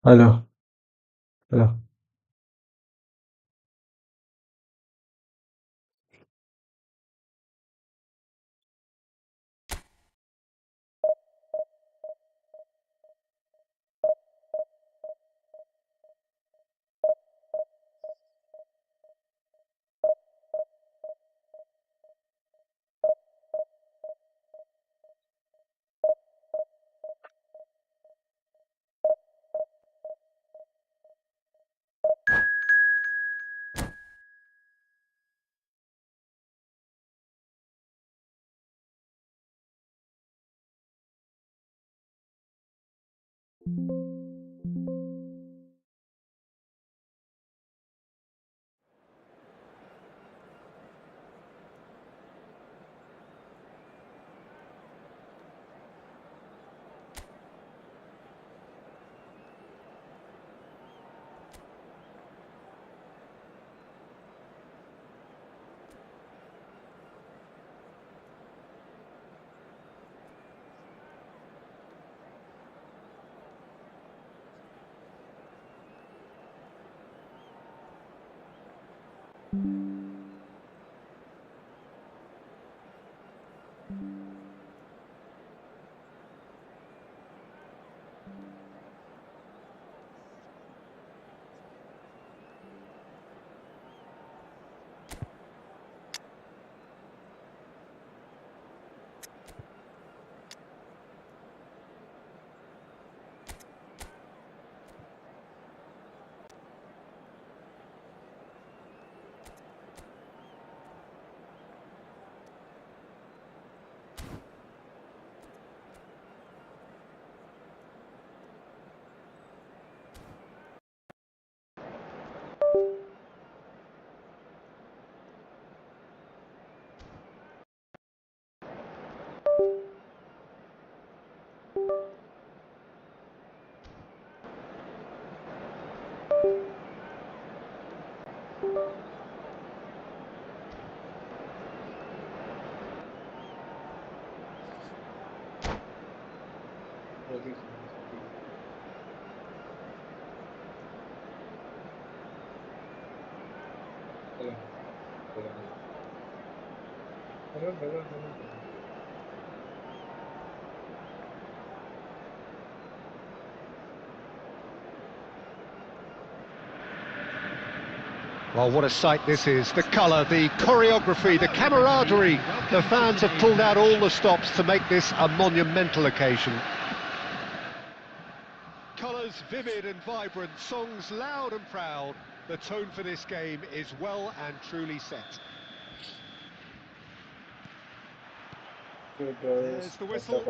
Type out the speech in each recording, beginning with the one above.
Halo, halo. Well, what a sight this is. The colour, the choreography, the camaraderie. The fans have pulled out all the stops to make this a monumental occasion. Colours vivid and vibrant, songs loud and proud. The tone for this game is well and truly set. There's the whistle.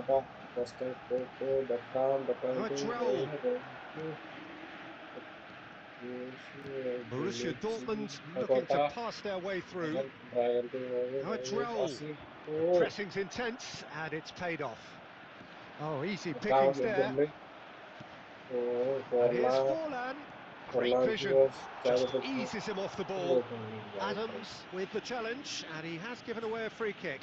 Borussia Dortmund looking to pass their way through. Now it's Raul. Pressing's intense and it's paid off. Oh, easy pickings there. And here's Forlan. Great vision. Just eases him off the ball. Adams with the challenge, and he has given away a free kick.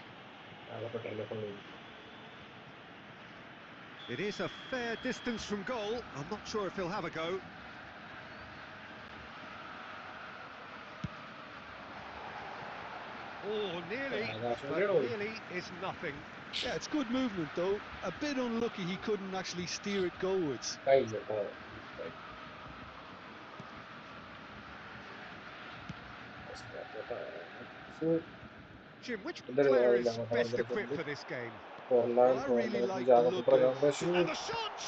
It is a fair distance from goal. I'm not sure if he'll have a go. Oh, nearly, but nearly is nothing. Yeah, it's good movement though. A bit unlucky he couldn't actually steer it goalwards. Jim, which player is best equipped for this game? Well, I really like the look of... And the shot!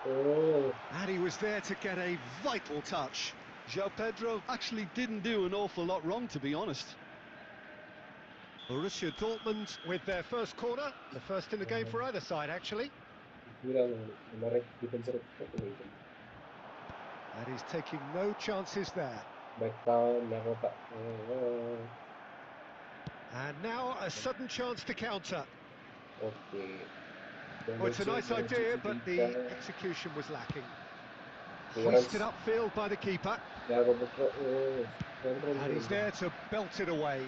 And he was there to get a vital touch. João Pedro actually didn't do an awful lot wrong, to be honest. Borussia Dortmund with their first corner, the first in the game for either side, actually. And he's taking no chances there. And now a sudden chance to counter. Well, it's a nice idea, but the execution was lacking. Hoisted upfield by the keeper. And he's there to belt it away.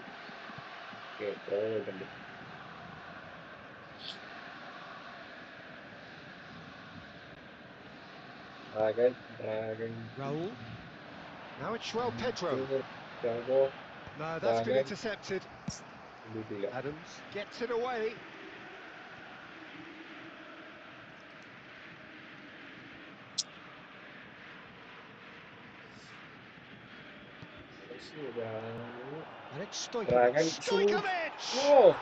Raul. Now it's Pedro. No, that's been intercepted. Adams gets it away. And it's Stojkovic. Stojkovic! Oh,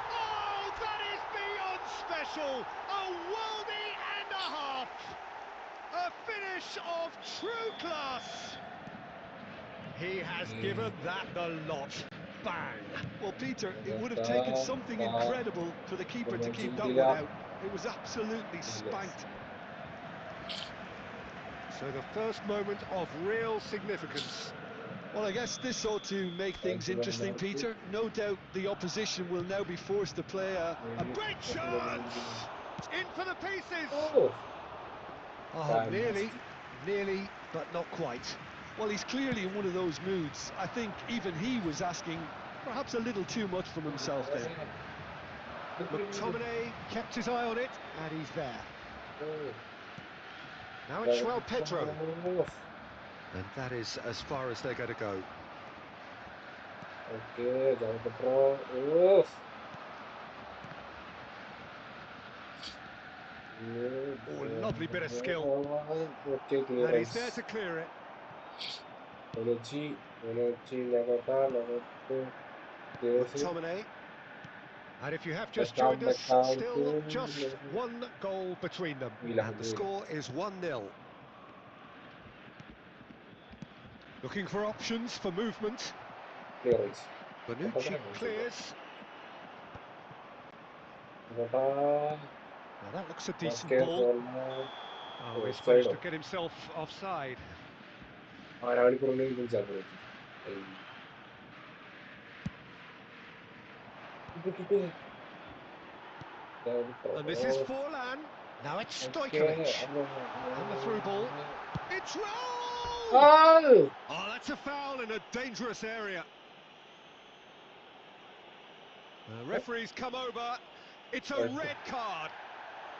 Oh, that is beyond special! A worldie and a half! A finish of true class! He has given that the lot. Bang! Well, Peter, it would have taken something incredible for the keeper to keep that one out. It was absolutely spanked. So the first moment of real significance. Well, I guess this ought to make things interesting, Peter. No doubt the opposition will now be forced to play a Great chance! In for the pieces! oh, Oh, nearly, but not quite. Well, he's clearly in one of those moods. I think even he was asking perhaps a little too much from himself there. McTominay kept his eye on it, and he's there. Now it's Pedro. And that is as far as they're going to go. Oke, jangan Pedro. Oh, lovely bit of skill. Oke, And he's there to clear it. Bonucci lewat McTominay. And if you have just joined us, still just one goal between them. And the score is 1-0. Looking for options for movement. Bonucci clears. Now that looks a decent ball. Oh, he's managed to get himself offside. And this is Forlan. Now it's Stojkovic. And the through ball. It's Raul! Oh! Oh, that's a foul in a dangerous area. The referee's come over. It's a red card.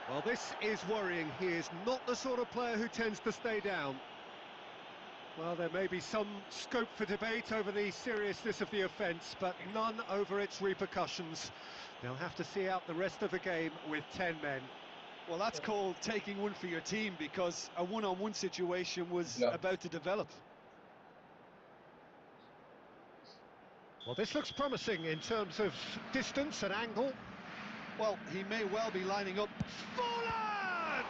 Well, this is worrying. He is not the sort of player who tends to stay down. Well, there may be some scope for debate over the seriousness of the offence, but none over its repercussions. They'll have to see out the rest of the game with 10 men. Well, that's called taking one for your team, because a one-on-one situation was about to develop. Well, this looks promising in terms of distance and angle. Well, he may well be lining up. Forlan!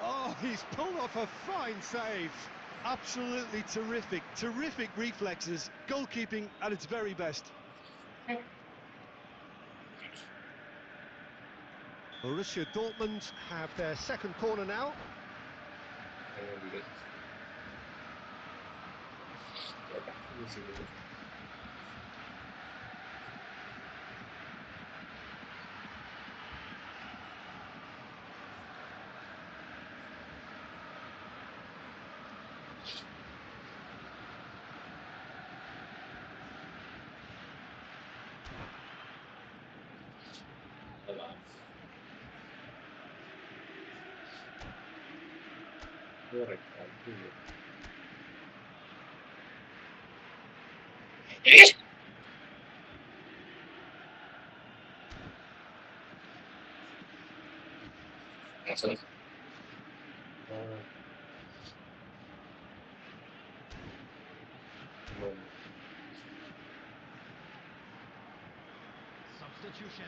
Oh, he's pulled off a fine save. Absolutely terrific. Terrific reflexes. Goalkeeping at its very best. Borussia Dortmund have their second corner now. Substitution.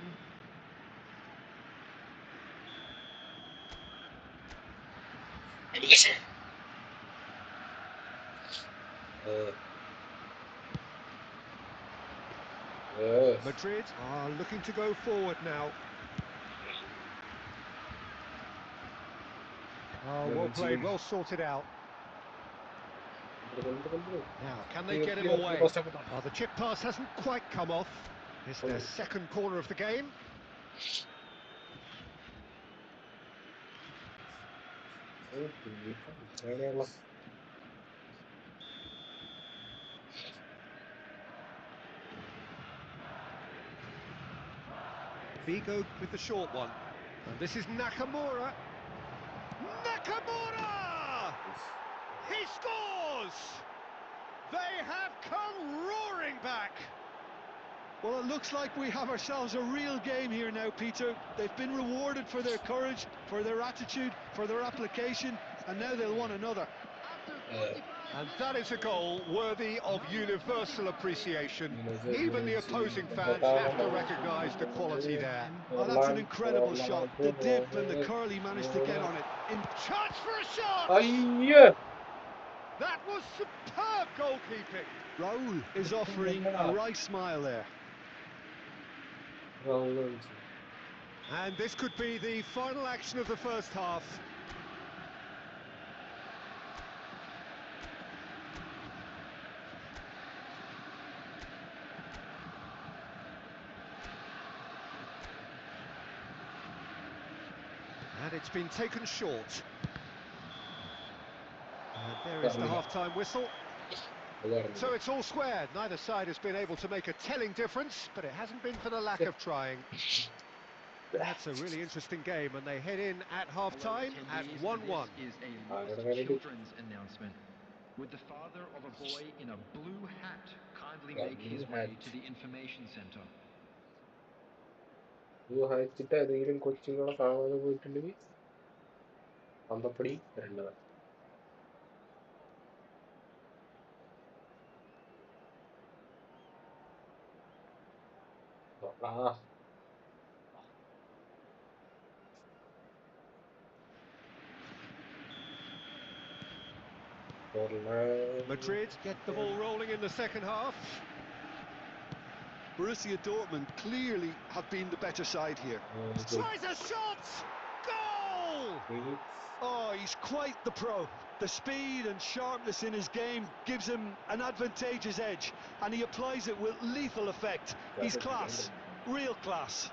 Madrid are looking to go forward now. Oh, well played, well sorted out. Now, can they get him away? Oh, the chip pass hasn't quite come off. It's their second corner of the game. Vigo with the short one. And this is Nakamura. Nakamura! He scores! They have come roaring back. Well, it looks like we have ourselves a real game here now, Peter. They've been rewarded for their courage, for their attitude, for their application, and now they'll want another. And that is a goal worthy of universal appreciation. Even the opposing fans have to recognise the quality there. Oh, that's an incredible shot. The dip and the curl he managed to get on it. Chance for a shot! Ayya! That was superb goalkeeping. Raul is offering a wry smile there. And this could be the final action of the first half. And it's been taken short. And there is the half-time whistle. So it's all squared. Neither side has been able to make a telling difference, but it hasn't been for the lack of trying. That's a really interesting game, and they head in at half-time at 1-1. This is a Lost Children's announcement. Would the father of a boy in a blue hat kindly make his way to the information center? വായിച്ചിട്ട് ഏതെങ്കിലും കൊച്ചുങ്ങളെ കാണാതെ പോയിട്ടുണ്ടെങ്കിൽ അമ്പപ്പടി വരേണ്ടതാണ്. Madrid get the ball rolling in the second half. Borussia Dortmund clearly have been the better side here. Tries a shot! Goal! Oh, he's quite the pro. The speed and sharpness in his game gives him an advantageous edge, and he applies it with lethal effect. He's class, real class.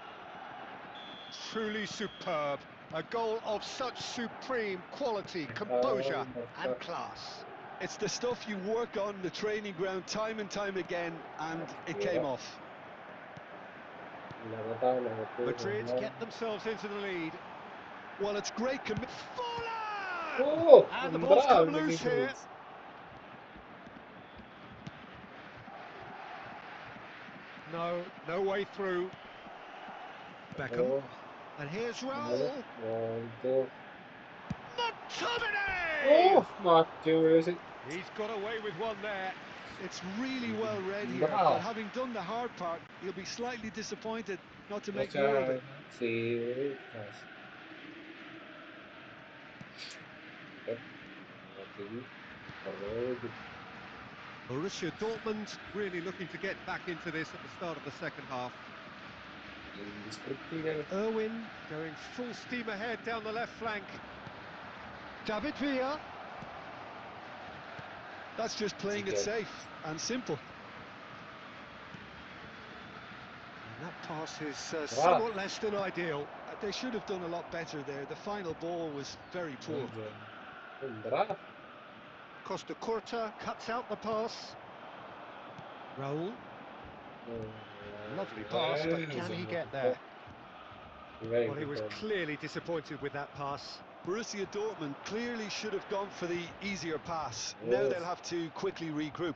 Truly superb. A goal of such supreme quality, composure and class. It's the stuff you work on the training ground time and time again, and it came off. Madrid get themselves into the lead. Well, it's great Fuller! And the ball's come loose here. No way through. Beckham. And here's Raul. McTominay! He's got away with one there. It's really well read here, but having done the hard part, he'll be slightly disappointed not to make more of it. Borussia Dortmund really looking to get back into this at the start of the second half. Irwin going full steam ahead down the left flank. David Villa. That's just playing it safe and simple. And that pass is somewhat less than ideal. They should have done a lot better there. The final ball was very poor. Costa Curta cuts out the pass. Raul. Lovely pass, but can he get there? Well, he was clearly disappointed with that pass. Borussia Dortmund clearly should have gone for the easier pass. Now they'll have to quickly regroup.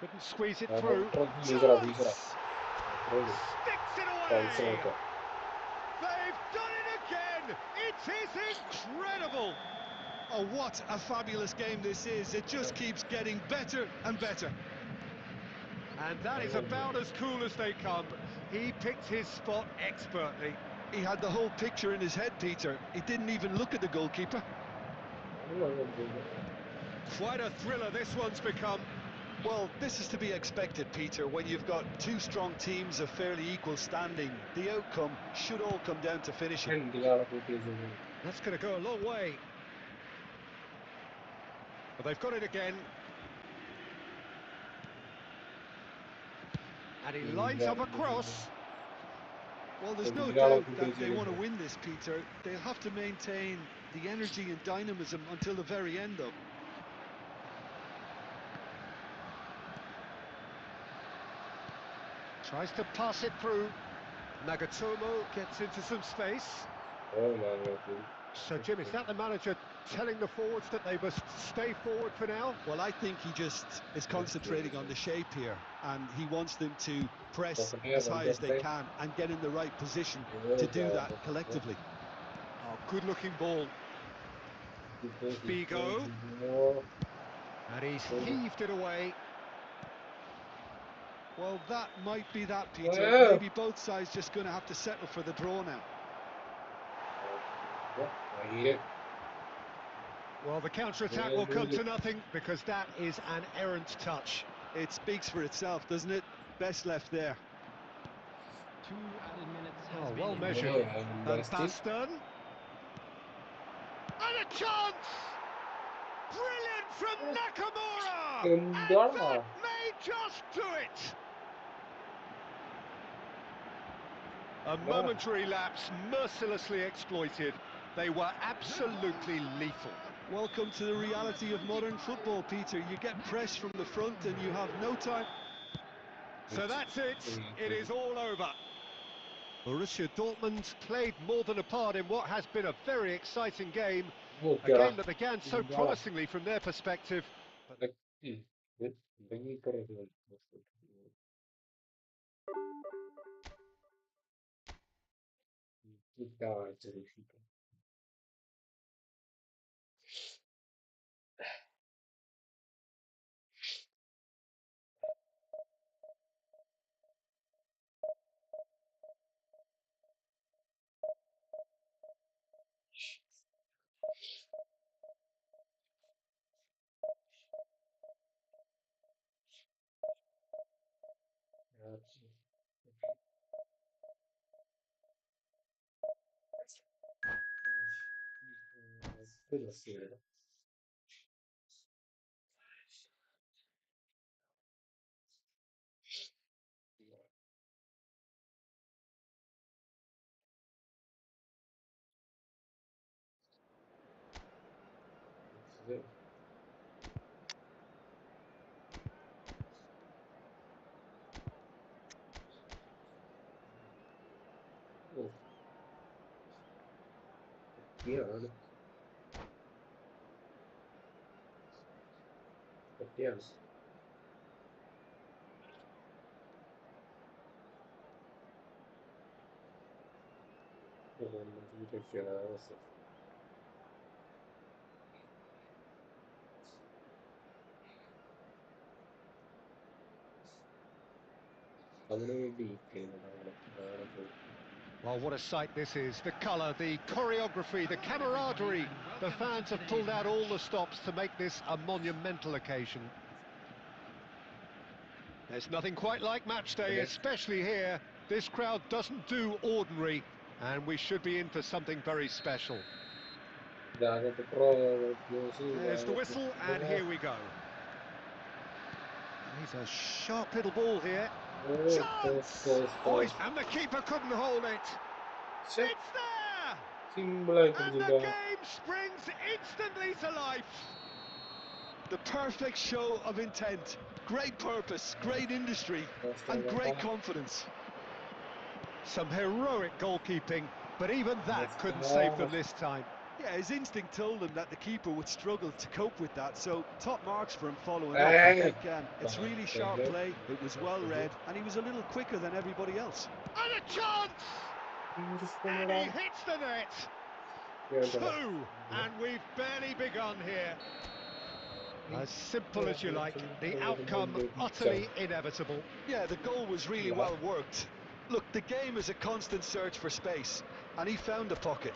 Couldn't squeeze it through. Sticks it away! They've done it again! It is incredible! Oh, what a fabulous game this is. It just keeps getting better and better. And that is about as cool as they come. He picked his spot expertly. He had the whole picture in his head, Peter. He didn't even look at the goalkeeper. Quite a thriller this one's become. Well, this is to be expected, Peter. When you've got two strong teams of fairly equal standing, the outcome should all come down to finishing. That's going to go a long way. But they've got it again. And he lines up a cross. Well, there's no doubt that they want to win this, Peter. They'll have to maintain the energy and dynamism until the very end, though. Tries to pass it through. Nagatomo gets into some space. Oh man, So, Jim, is that the manager telling the forwards that they must stay forward for now? Well, I think he just is concentrating on the shape here, and he wants them to press as high as they can and get in the right position to do that collectively. Oh, good-looking ball. Figo. And he's heaved it away. Well, that might be that, Peter. Maybe both sides just going to have to settle for the draw now. Well, the counter-attack will come to nothing because that is an errant touch. It speaks for itself, doesn't it? Best left there. 2 added minutes Oh, has been well measured. And Baston. And a chance! Brilliant from Nakamura! And that may just do it! A momentary lapse mercilessly exploited. They were absolutely lethal. Welcome to the reality of modern football, Peter. You get pressed from the front and you have no time. So that's it. It is all over. Borussia Dortmund played more than a part in what has been a very exciting game. A game that began so promisingly from their perspective. Well, what a sight this is. The colour, the choreography, the camaraderie. The fans have pulled out all the stops to make this a monumental occasion. There's nothing quite like match day, especially here. This crowd doesn't do ordinary, and we should be in for something very special. There's the whistle, and here we go. He's a sharp little ball here. Chance! Oh, and the keeper couldn't hold it. It's there! And the game springs instantly to life. The perfect show of intent. Great purpose, great industry, and great confidence. Some heroic goalkeeping, but even that couldn't save them this time. Yeah, his instinct told him that the keeper would struggle to cope with that, so top marks for him following up. I think it's really sharp play, it was well read, and he was a little quicker than everybody else. And a chance! And he hits the net! Two! And we've barely begun here. As simple as you like, the outcome utterly inevitable. Yeah, the goal was really well worked. Look, the game is a constant search for space, and he found a pocket.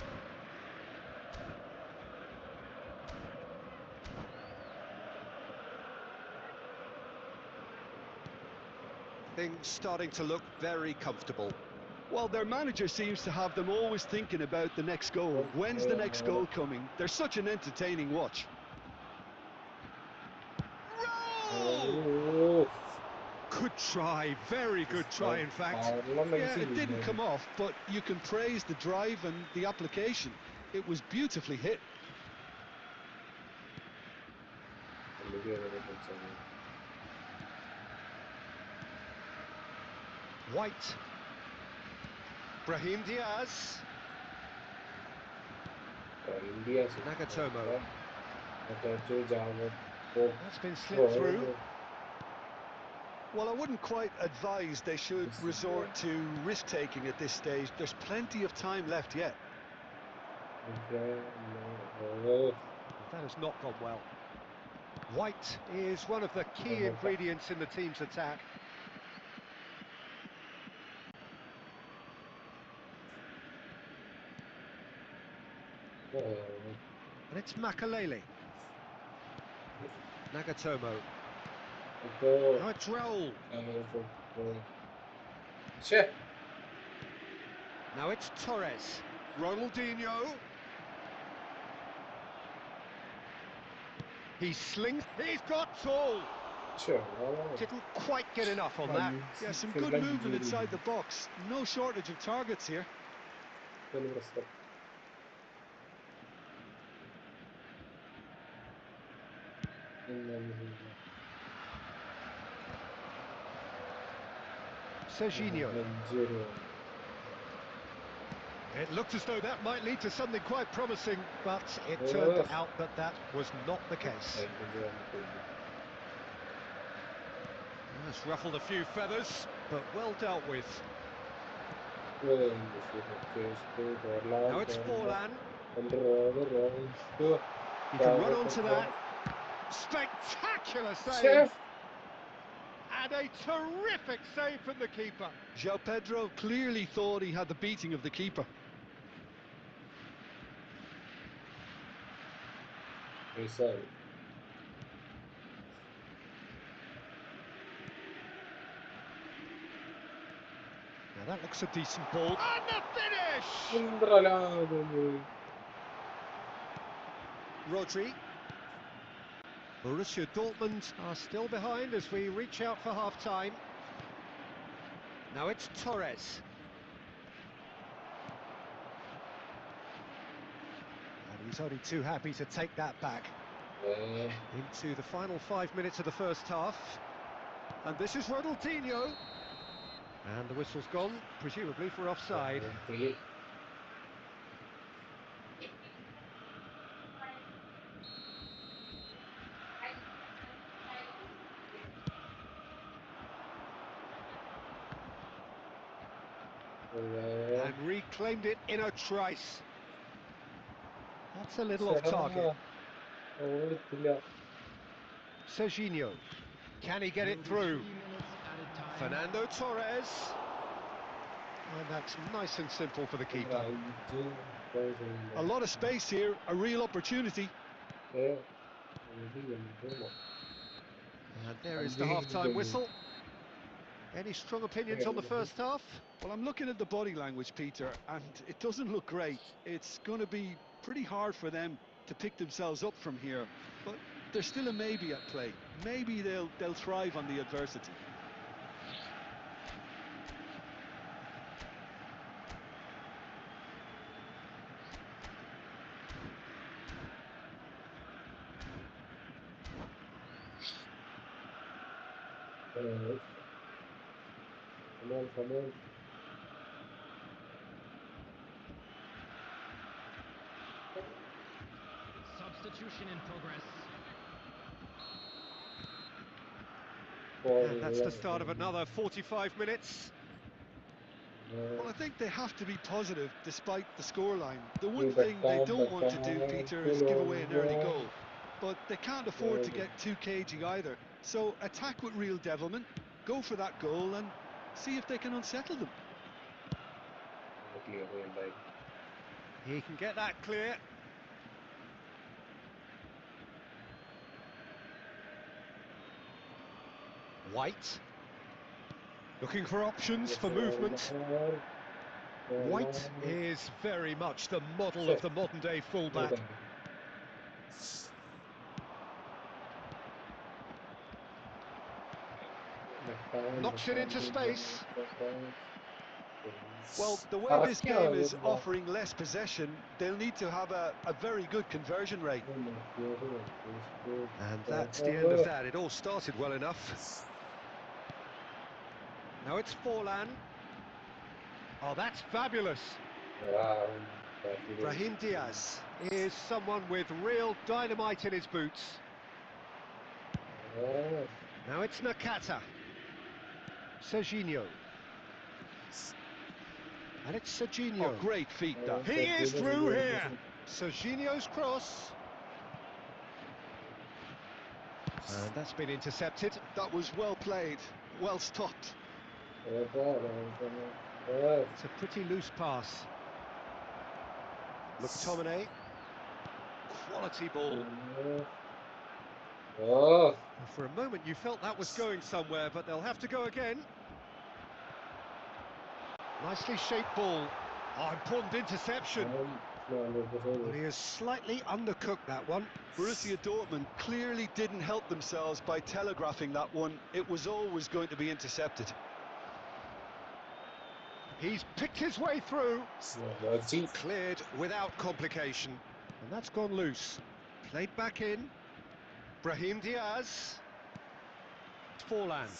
Things starting to look very comfortable. Well, their manager seems to have them always thinking about the next goal. When's the next goal coming? They're such an entertaining watch. Roll! Good try, very good try in fact. Yeah, it didn't come off, but you can praise the drive and the application. It was beautifully hit. White. Brahim Diaz. India sih. Nagatomo. That's been slipped through. Well, I wouldn't quite advise they should resort to risk-taking at this stage. There's plenty of time left yet. That has not gone well. White is one of the key ingredients in the team's attack. And it's Makalele. Nagatomo. Now it's Raul. Now it's Torres. Ronaldinho. He slings. He's got tall. Didn't quite get enough on that. Yeah, some good movement inside the box. No shortage of targets here. Serginho. It looked as though that might lead to something quite promising, but it turned out that that was not the case. That's ruffled a few feathers, but well dealt with. Now it's Forlan. He can run onto that. Spectacular save! And a terrific save from the keeper. João Pedro clearly thought he had the beating of the keeper. Now that looks a decent ball. And the finish! Rodri. Borussia Dortmund are still behind as we reach out for half-time. Now it's Torres. And he's only too happy to take that back. Into the final 5 minutes of the first half. And this is Ronaldinho. And the whistle's gone, presumably for offside. And reclaimed it in a trice. That's a little off target. Serginho. Can he get it through? Fernando Torres. And that's nice and simple for the keeper. A lot of space here, a real opportunity. And there is the half-time whistle. Any strong opinions on the first half? Well, I'm looking at the body language, Peter, and it doesn't look great. It's going to be pretty hard for them to pick themselves up from here, but there's still a maybe at play. Maybe they'll thrive on the adversity. Come on. Substitution in progress. And that's the start of another 45 minutes. Well, I think they have to be positive despite the scoreline. The one thing they don't want to do, Peter, is give away an early goal. But they can't afford to get too cagey either. So attack with real devilment, go for that goal and see if they can unsettle them. He can get that clear. White. Looking for options for movement. White is very much the model of the modern-day fullback. Knocks it into space. Well, the way this game is offering less possession, they'll need to have a very good conversion rate. And that's the end of that. It all started well enough. Now it's Forlan. Oh, that's fabulous. Brahim Diaz. is someone with real dynamite in his boots. Now it's Nakata. Serginho. And it's Serginho. Oh, great feet, that. He is through here. Serginho's cross. And that's been intercepted. That was well played, well stopped. It's a pretty loose pass. McTominay. Quality ball. For a moment you felt that was going somewhere, but they'll have to go again. Nicely shaped ball. Oh, important interception. Well, he has slightly undercooked that one. Borussia Dortmund clearly didn't help themselves by telegraphing that one. It was always going to be intercepted. He's picked his way through. Cleared without complication. And that's gone loose. Played back in. Brahim Diaz. Forlan.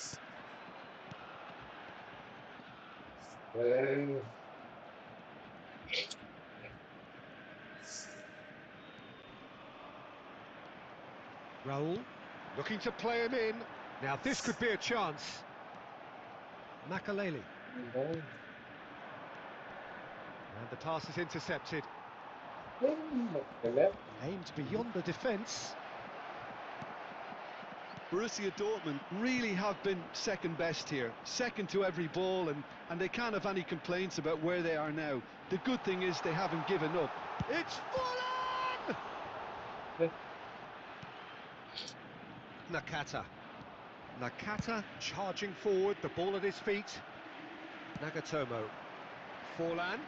Raul. Looking to play him in. Now this could be a chance. Makaleli. And the pass is intercepted. Aimed beyond the defence. Borussia Dortmund really have been second best here, second to every ball, and they can't have any complaints about where they are now. The good thing is they haven't given up. It's Forlan! Nakata. Nakata charging forward, the ball at his feet. Nagatomo. Forlan.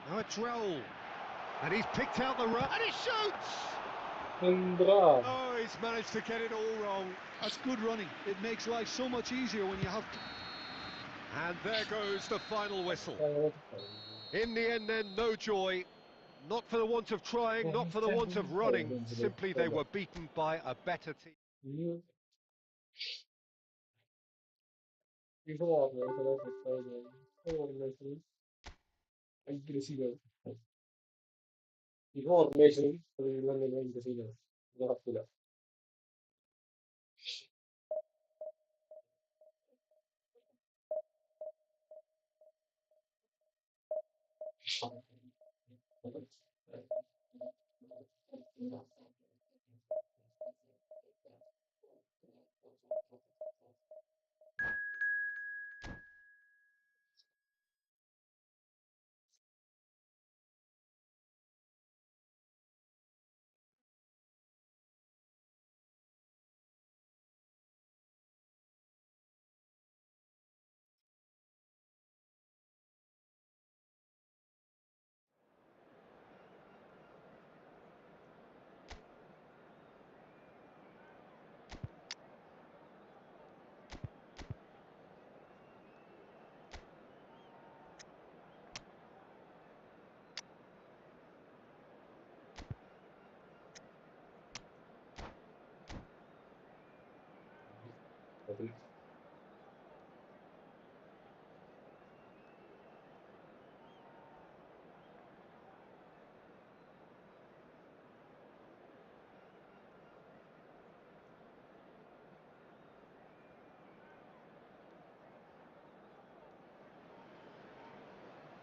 Now it's Raul. And he's picked out the run, and he shoots! Oh, he's managed to get it all wrong. That's good running. It makes life so much easier when you have... And there goes the final whistle. In the end then, no joy. Not for the want of trying, not for the want of running. Simply they were beaten by a better team.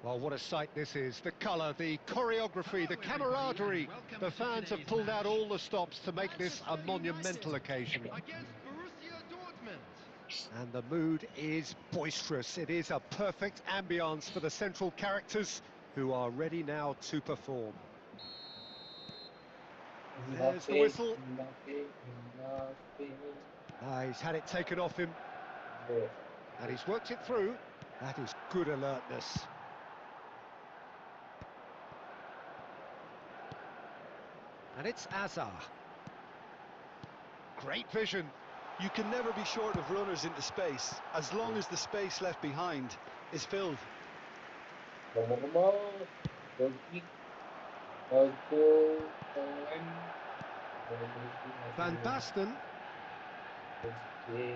Well, what a sight this is. The colour, the choreography, the camaraderie. The fans have pulled out all the stops to make this a monumental occasion. Against Borussia Dortmund. And the mood is boisterous. It is a perfect ambience for the central characters who are ready now to perform. There's the whistle. He's had it taken off him. And he's worked it through. That is good alertness. And it's Azar. Great vision. You can never be short of runners into space, as long as the space left behind is filled. Van Basten. And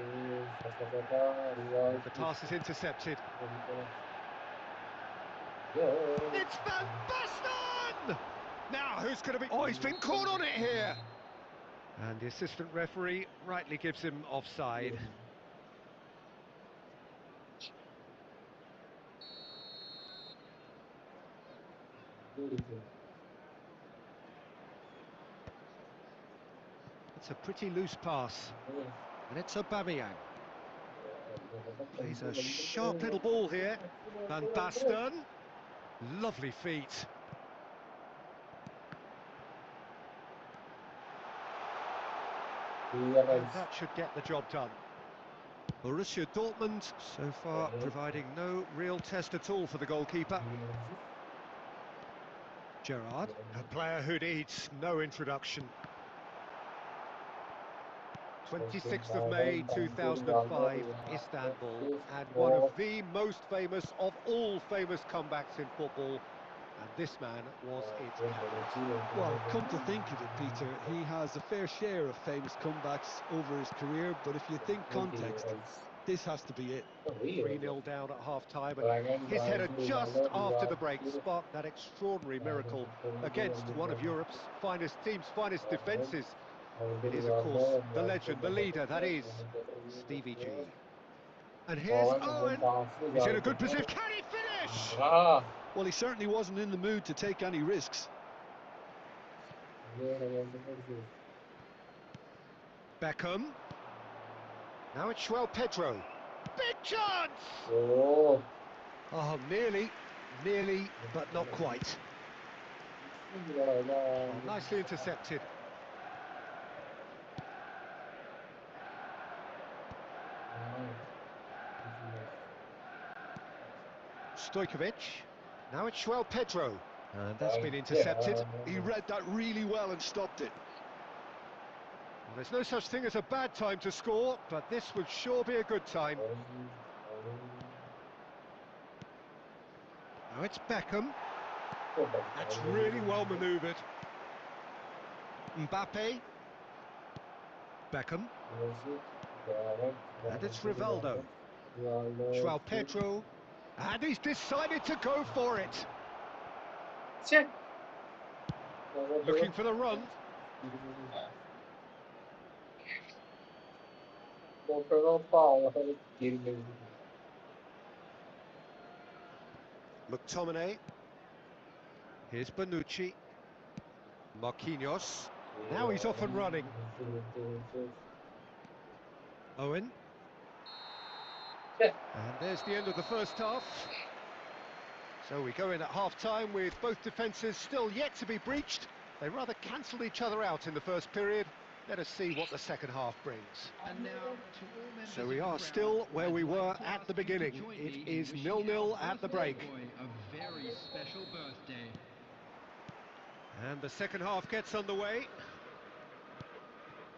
the pass is intercepted. It's Van Basten! Now, who's going to be... Oh, he's been caught on it here! And the assistant referee rightly gives him offside. It's a pretty loose pass. And it's Aubameyang. Plays a sharp little ball here. Van Basten. Lovely feet. And that should get the job done. Borussia Dortmund so far providing no real test at all for the goalkeeper. Gerrard, a player who needs no introduction. 26th of May 2005, Istanbul, and one of the most famous of all famous comebacks in football. And this man was its captain. Well, come to think of it, Peter, he has a fair share of famous comebacks over his career, but if you think context, this has to be it. 3-0 down at half-time, and his header just after the break sparked that extraordinary miracle against one of Europe's finest teams, finest defences. It is, of course, the legend, the leader, that is Stevie G. And here's Owen. He's in a good position. Can he finish? Well, he certainly wasn't in the mood to take any risks. Beckham. Now it's Pedro. Big chance! Oh, nearly, but not quite. Oh, nicely intercepted. Stojkovic. Now it's Pedro. And that's been intercepted. He read that really well and stopped it. Well, there's no such thing as a bad time to score, but this would sure be a good time. Now it's Beckham. That's really well manoeuvred. Mbappe. Beckham. And it's Rivaldo. João Pedro. And he's decided to go for it. Looking for the run. McTominay. Here's Bonucci. Marquinhos. Now he's off and running. Owen. And there's the end of the first half. So we go in at half-time with both defences still yet to be breached. They rather cancelled each other out in the first period. Let us see what the second half brings. And now, to all members So of we the are crowd, still where we I'd were like to at the ask you to beginning. join It me is in 0-0 wishing our at the birthday break. boy a very special birthday. And the second half gets underway.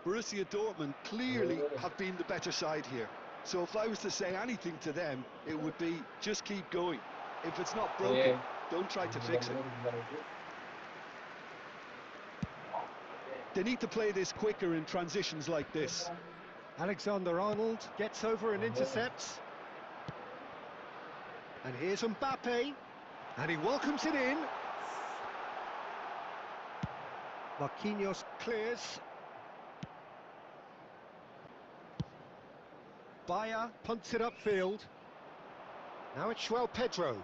Borussia Dortmund clearly have been the better side here. So if I was to say anything to them, it would be just keep going. If it's not broken, don't try to fix it. They need to play this quicker in transitions like this. Alexander-Arnold gets over and intercepts. And here's Mbappe. And he welcomes it in. Marquinhos clears. Bayer punts it upfield. Now it's João Pedro.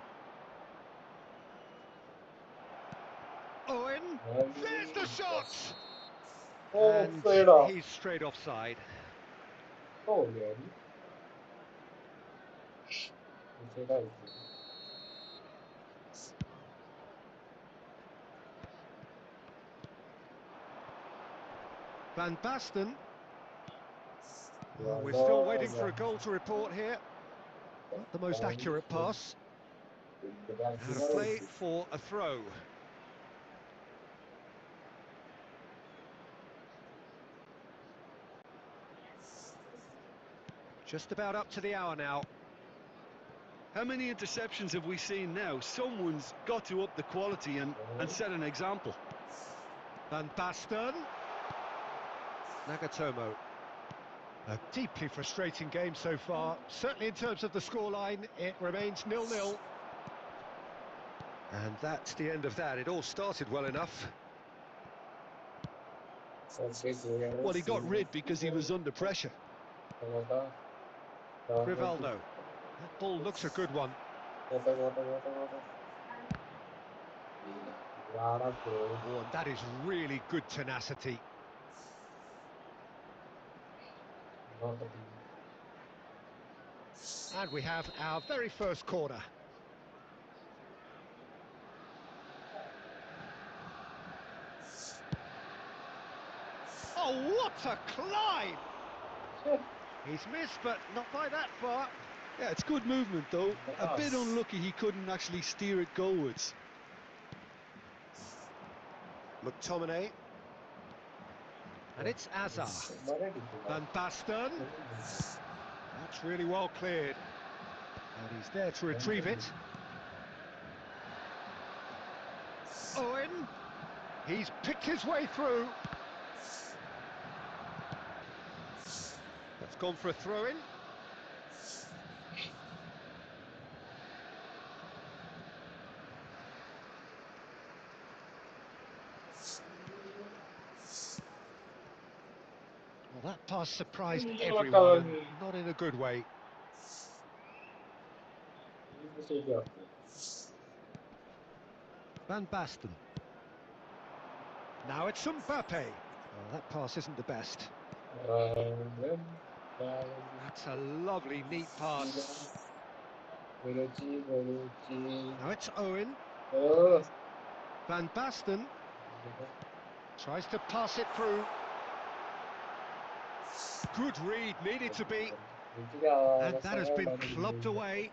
Owen. There's the shot! And he's straight offside. Van Basten. Well, we're still waiting for a goal to report here. Not the most accurate pass. And a play for a throw. Just about up to the hour now. How many interceptions have we seen now? Someone's got to up the quality and set an example. Van Basten. Nagatomo. A deeply frustrating game so far. Certainly in terms of the scoreline, it remains 0-0. And that's the end of that. It all started well enough. Well, he got rid because he was under pressure. Rivaldo. That ball looks a good one. Oh, and that is really good tenacity. And we have our very first corner. Oh, what a climb! He's missed, but not by that far. Yeah, it's good movement, though. A bit unlucky he couldn't actually steer it goalwards. McTominay. And it's Azar. Van Basten. That's really well cleared. And he's there to retrieve it. Owen. He's picked his way through. That's gone for a throw-in. Well, that pass surprised everyone, and not in a good way. Van Basten. Now it's Mbappe. Oh, that pass isn't the best. That's a lovely, neat pass. Now it's Owen. Van Basten tries to pass it through. Good read, needed to be. And that has been clubbed away.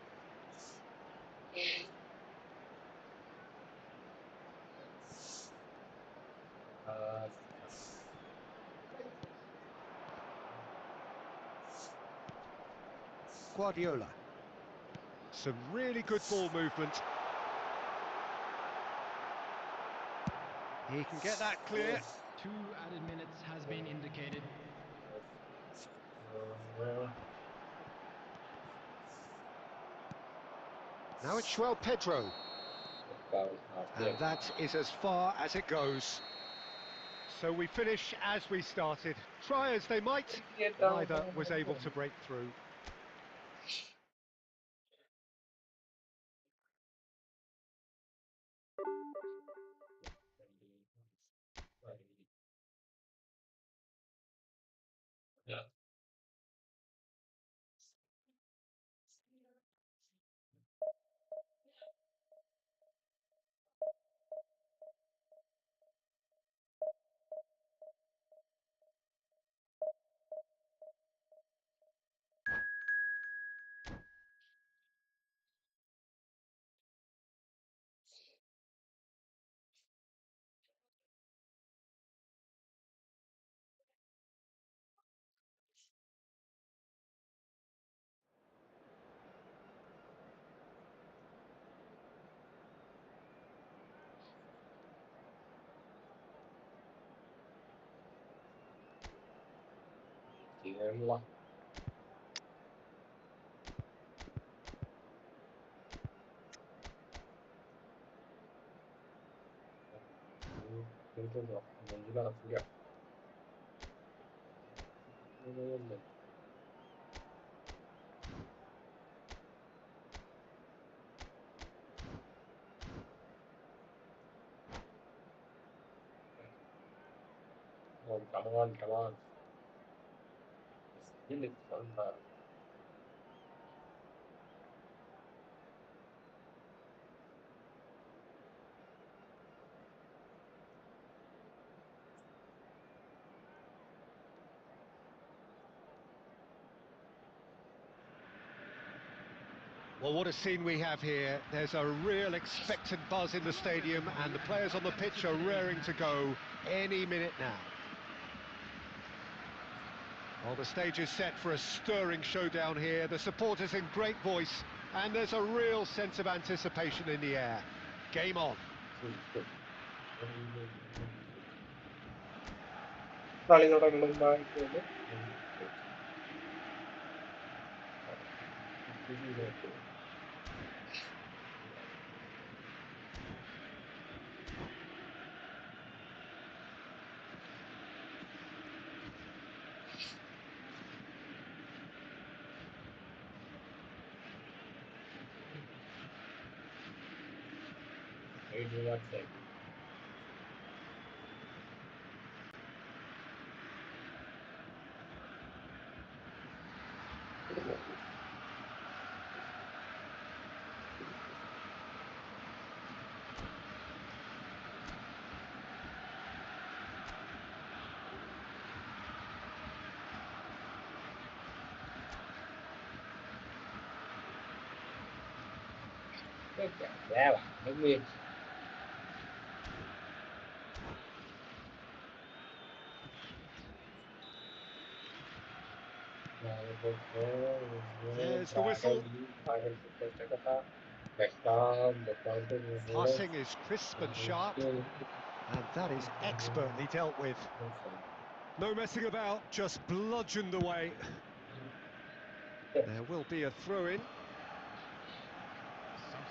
Guardiola. Some really good ball movement. He can get that clear. 2 added minutes has been indicated. Now it's João Pedro. And that is as far as it goes. So we finish as we started. Try as they might, neither was able to break through. Come on. Well, what a scene we have here. There's a real expectant buzz in the stadium, and the players on the pitch are raring to go any minute now. Well, the stage is set for a stirring showdown here. The supporters in great voice, and there's a real sense of anticipation in the air. Game on. There's the whistle. Passing is crisp and sharp, and that is expertly dealt with. No messing about, just bludgeoned away. There will be a throw-in.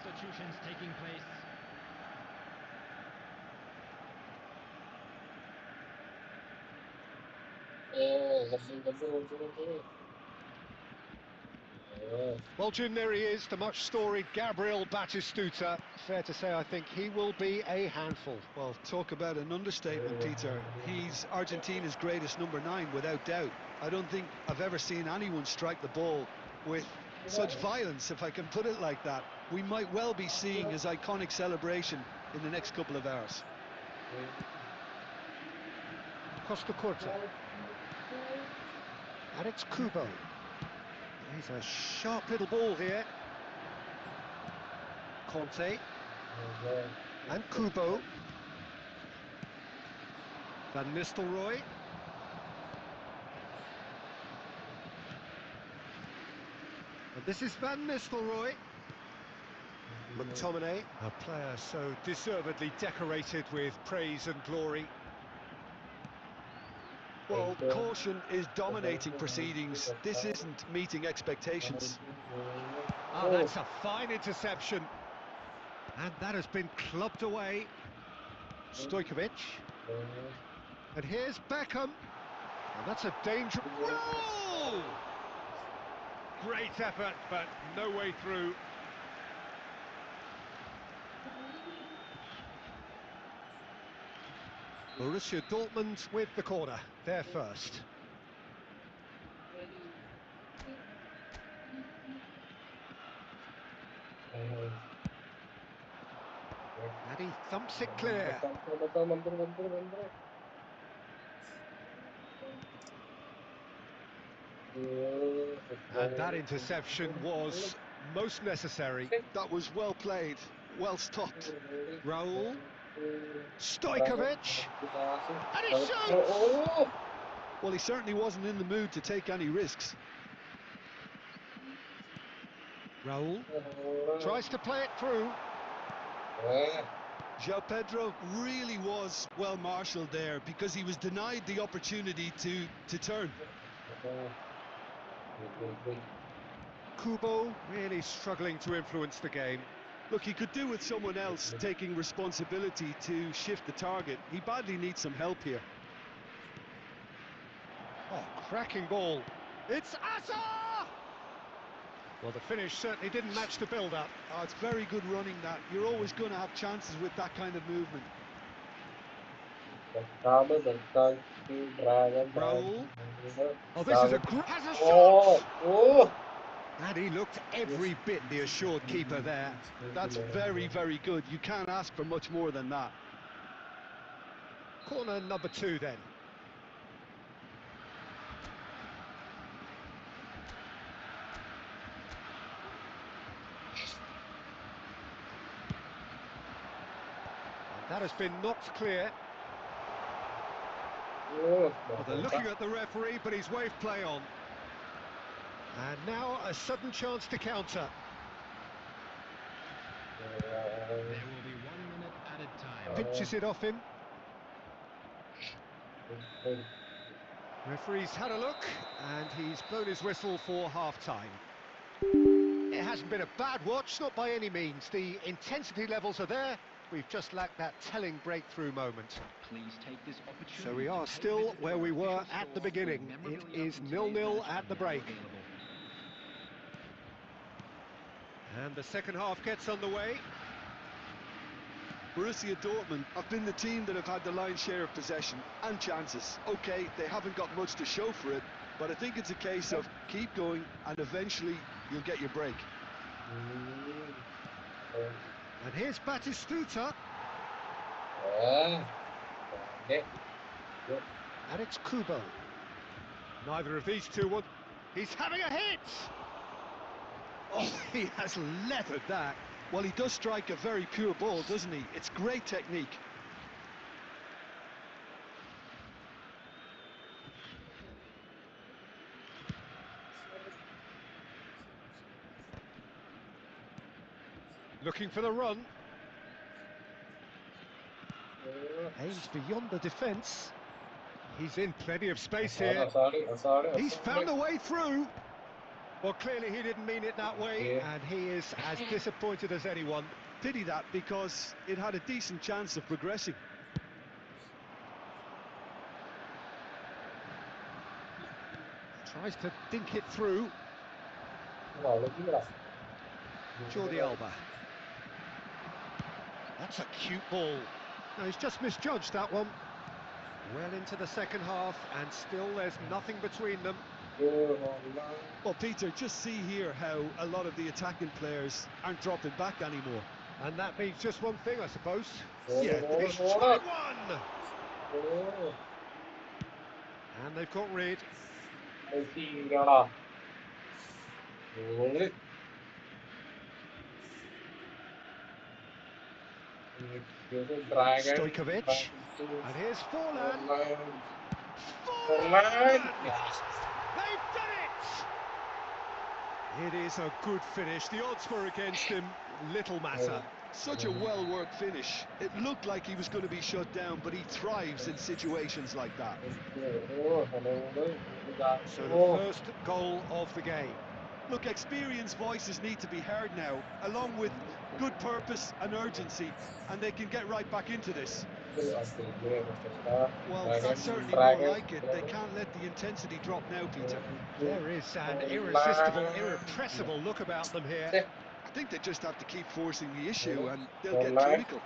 Substitutions taking place. Well, Jim, there he is, the much-storied Gabriel Batistuta. Fair to say, I think he will be a handful. Well, talk about an understatement, Peter. He's Argentina's greatest number 9, without doubt. I don't think I've ever seen anyone strike the ball with such violence, if I can put it like that. We might well be seeing his iconic celebration in the next couple of hours. Costa Curta. And it's Kubo. He's a sharp little ball here. Conte. And Kubo. Van Nistelrooy. And this is Van Nistelrooy. McTominay, a player so deservedly decorated with praise and glory. Well, caution is dominating proceedings. This isn't meeting expectations. Oh, that's a fine interception. And that has been clubbed away. Stojkovic. And here's Beckham. And that's a dangerous... Roll! Great effort, but no way through. Borussia Dortmund with the corner. They're first. And he thumps it clear. And that interception was most necessary. That was well played, well stopped. Raul. Stojkovic. And he shoots! Well, he certainly wasn't in the mood to take any risks. Raul tries to play it through. João Pedro really was well marshalled there because he was denied the opportunity to turn. Kubo really struggling to influence the game. Look, he could do with someone else taking responsibility to shift the target. He badly needs some help here. Oh, cracking ball. It's Asa! Well, the finish certainly didn't match the build-up. Oh, it's very good running, that. You're always going to have chances with that kind of movement. Raul. Oh, this is a has a shot! And he looked every bit the assured keeper there. That's very, very good. You can't ask for much more than that. Corner number 2 then. And that has been knocked clear. Well, they're looking at the referee, but he's waved play on. And now a sudden chance to counter. There will be 1 minute added time. Pinches it off him. Referee's had a look, and he's blown his whistle for half-time. It hasn't been a bad watch, not by any means. The intensity levels are there. We've just lacked that telling breakthrough moment. Please take this opportunity. So we are still where we were at the beginning. It is 0-0 at the break. And the second half gets underway. Borussia Dortmund have been the team that have had the lion's share of possession and chances. Okay, they haven't got much to show for it, but I think it's a case of keep going and eventually you'll get your break. And here's Batistuta. And it's Kubo. Neither of these two want... He's having a hit! Oh, he has leathered that. Well, he does strike a very pure ball, doesn't he? It's great technique. Looking for the run. Aims beyond the defence. He's in plenty of space here. He's found a way through. Well, clearly he didn't mean it that way, and he is as disappointed as anyone. Pity that, because it had a decent chance of progressing. Tries to dink it through. Jordi Alba. That's a cute ball. No, he's just misjudged that one. Well into the second half, and still there's nothing between them. Well, Peter, just see here how a lot of the attacking players aren't dropping back anymore. And that means just one thing, I suppose. Yeah, He's tried one! And they've got rid. Stojkovic. And here's Forlan. Forlan! They've done it! It is a good finish. The odds were against him. Little matter. Such a well-worked finish. It looked like he was going to be shut down, but he thrives in situations like that. So the first goal of the game. Look, experienced voices need to be heard now, along with good purpose and urgency, and they can get right back into this. Well, that's certainly more like it. They can't let the intensity drop now, Peter. There is an irresistible, irrepressible look about them here. I think they just have to keep forcing the issue and they'll get clinical.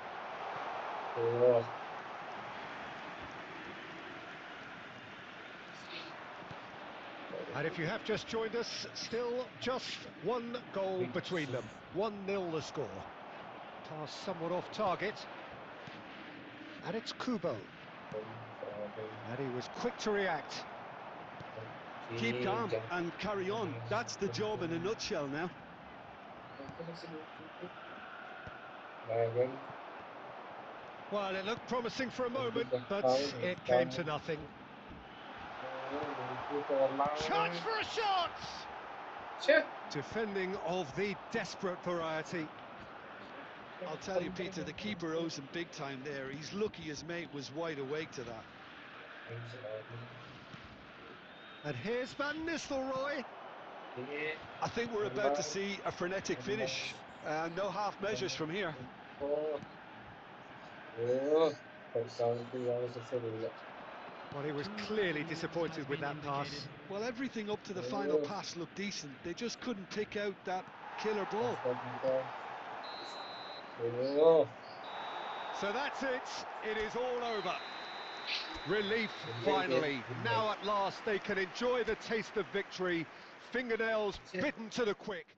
And if you have just joined us, still just one goal between them. 1-0 the score. Pass somewhat off target. And it's Kubo. And he was quick to react. Keep calm and carry on. That's the job in a nutshell now. Well, it looked promising for a moment, but it came to nothing. Chance for a shot! Defending of the desperate variety. I'll tell you, Peter, the keeper owes him big time there. He's lucky his mate was wide awake to that. And here's Van Nistelrooy. I think we're about to see a frenetic finish. No half measures from here. Well, he was clearly disappointed with that pass. Well, everything up to the final pass looked decent. They just couldn't pick out that killer ball. So that's it. It is all over. Relief, finally. Now at last they can enjoy the taste of victory. Fingernails bitten to the quick.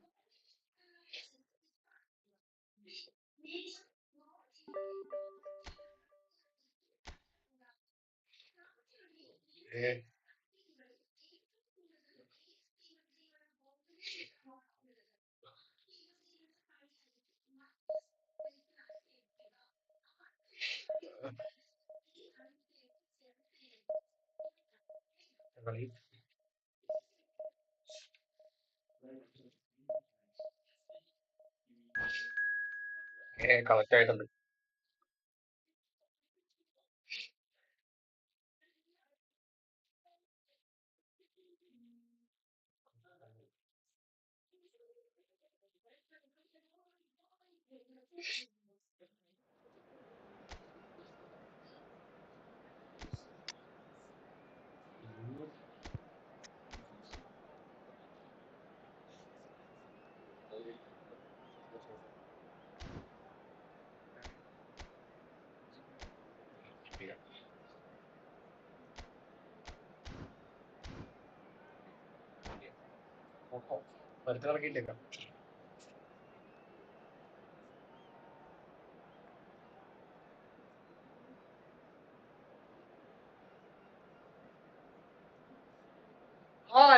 പരിത്തിറക്കിയിട്ടേക്കാം.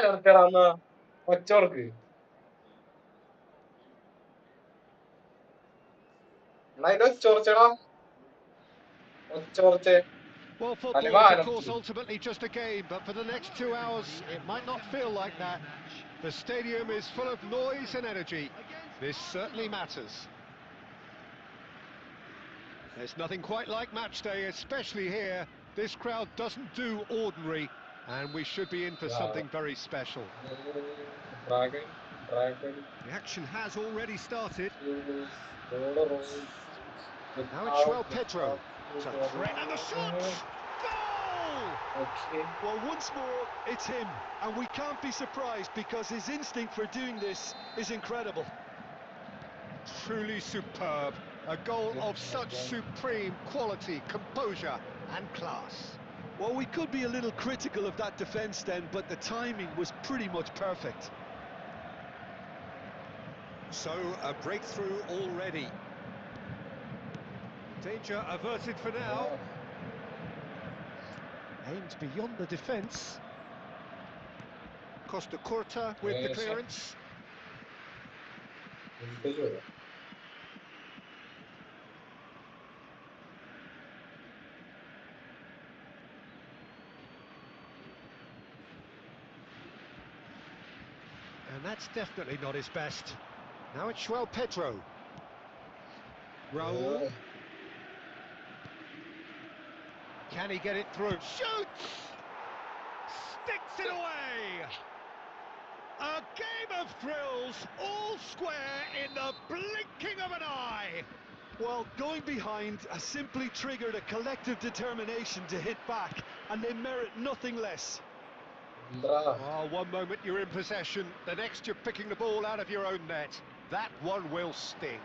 ഇറക്കടാ ഒച്ചോർക്ക് ഒച്ചോർച്ചടാ ഒച്ചോർച്ചെ. Well, football is, of course, ultimately just a game, but for the next 2 hours, it might not feel like that. The stadium is full of noise and energy. This certainly matters. There's nothing quite like match day, especially here. This crowd doesn't do ordinary, and we should be in for something very special. Dragon. The action has already started. Now it's João Pedro. It's a threat, and the shot! Goal! Okay. Well, once more, it's him, and we can't be surprised because his instinct for doing this is incredible. Truly superb. A goal of such supreme quality, composure and class. Well, we could be a little critical of that defence then, but the timing was pretty much perfect. So, a breakthrough already. Danger averted for now. Aimed beyond the defence. Costa Curta with the clearance. And that's definitely not his best. Now it's João Pedro. Raul. Can he get it through? Shoots! Sticks it away! A game of thrills, all square in the blinking of an eye! Well, going behind has simply triggered a collective determination to hit back, and they merit nothing less. Oh, one moment you're in possession, the next you're picking the ball out of your own net. That one will sting.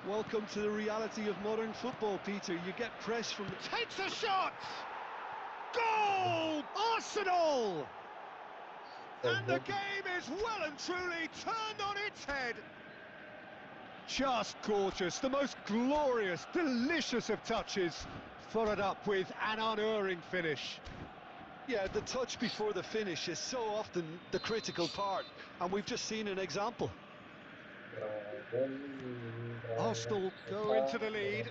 Welcome to the reality of modern football, Peter. You get press from the... Takes a shot! Goal! Arsenal! And the game is well and truly turned on its head. Just gorgeous, the most glorious, delicious of touches. Followed up with an unerring finish. Yeah, the touch before the finish is so often the critical part, and we've just seen an example. Arsenal go into the lead.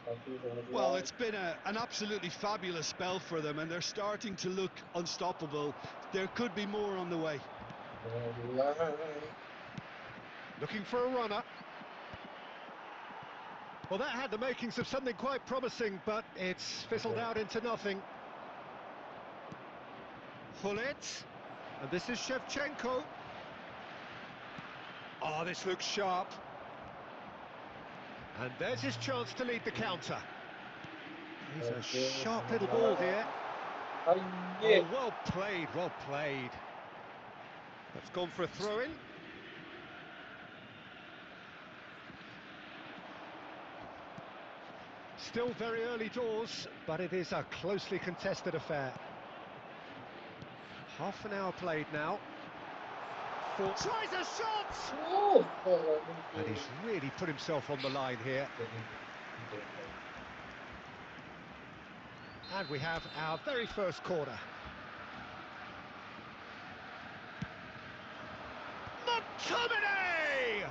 Well, it's been an absolutely fabulous spell for them, and they're starting to look unstoppable. There could be more on the way. Looking for a runner. Well, that had the makings of something quite promising, but it's fizzled out into nothing. Hullet, and this is Shevchenko. Oh, this looks sharp. And there's his chance to lead the counter. He's a sharp little ball here. Oh, well played, well played. That's gone for a throw-in. Still very early doors, but it is a closely contested affair. Half an hour played now. Tries a shot! And he's really put himself on the line here. And we have our very first corner. McTominay!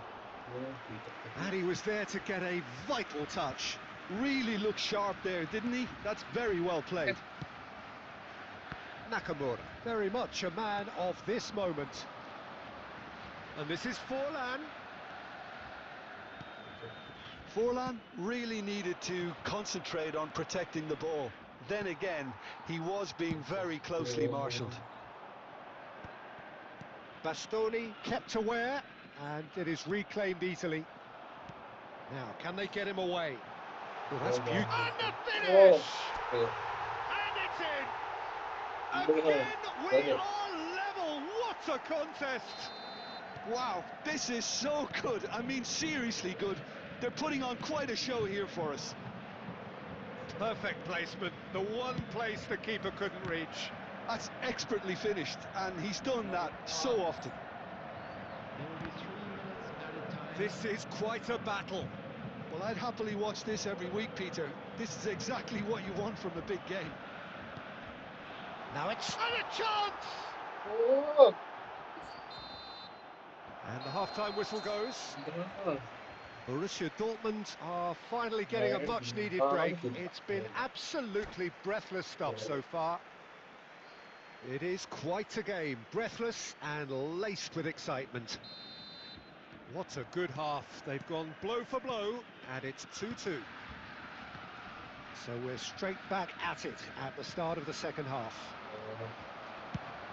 And he was there to get a vital touch. Really looked sharp there, didn't he? That's very well played. Nakamura, very much a man of this moment. And this is Forlan. Forlan really needed to concentrate on protecting the ball. Then again, he was being very closely marshalled. Bastoni kept aware, and it is reclaimed easily. Now, can they get him away? Well, that's beautiful. And the finish! And it's in! Again, we are level! What a contest! Wow, this is so good. I mean, seriously good. They're putting on quite a show here for us. Perfect placement, the one place the keeper couldn't reach. That's expertly finished, and he's done that so often. This is quite a battle. Well, I'd happily watch this every week, Peter. This is exactly what you want from a big game. Now it's and a chance! Oh. And the half-time whistle goes. Borussia Dortmund are finally getting a much-needed break. It's been absolutely breathless stuff so far. It is quite a game, breathless and laced with excitement. What a good half. They've gone blow for blow, and it's 2-2. So we're straight back at it at the start of the second half.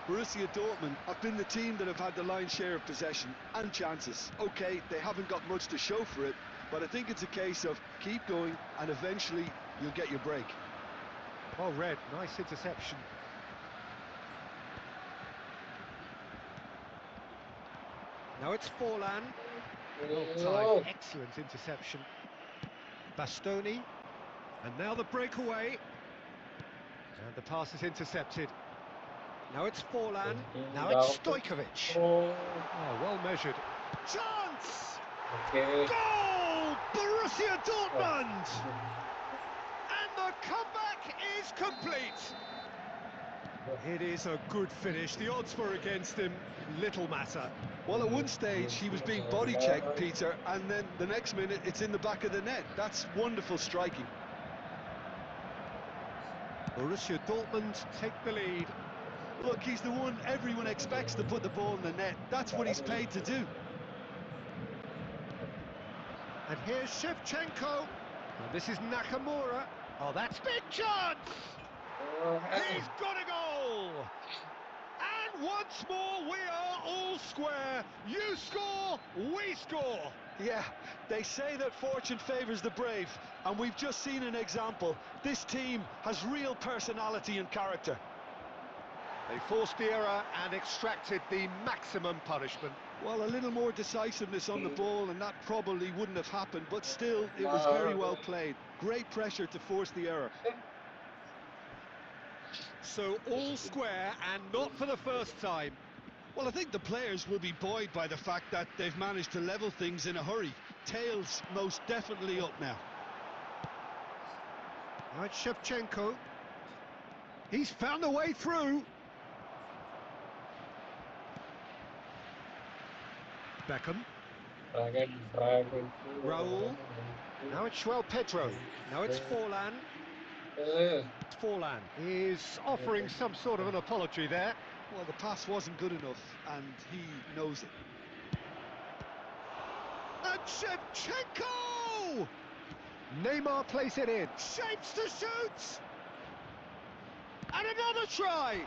Borussia Dortmund have been the team that have had the lion's share of possession and chances. Okay, they haven't got much to show for it, but I think it's a case of keep going and eventually you'll get your break. Well read, nice interception. Now it's Forlan. Well timed, excellent interception. Bastoni. And now the breakaway. And the pass is intercepted. Now it's Forlan. Now it's Stojkovic. Oh, well measured. Chance! Okay. Goal! Borussia Dortmund! And the comeback is complete. It is a good finish. The odds were against him. Little matter. Well, at one stage he was being body checked, Peter, and then the next minute it's in the back of the net. That's wonderful striking. Borussia Dortmund take the lead. Look, he's the one everyone expects to put the ball in the net. That's what he's paid to do. And here's Shevchenko. And this is Nakamura. Oh, that's big chance! He's got a goal! And once more, we are all square. You score, we score. Yeah, they say that fortune favours the brave, and we've just seen an example. This team has real personality and character. They forced the error and extracted the maximum punishment. Well, a little more decisiveness on the ball, and that probably wouldn't have happened, but still, it was very well played. Great pressure to force the error. So all square, and not for the first time. Well, I think the players will be buoyed by the fact that they've managed to level things in a hurry. Tails most definitely up now. Now it's Shevchenko. He's found a way through. Beckham. Raul. Now it's João Pedro. Now it's Forlan. Forlan is offering some sort of an apology there. Well, the pass wasn't good enough, and he knows it. And Shevchenko! Neymar plays it in. Shapes to shoot! And another try!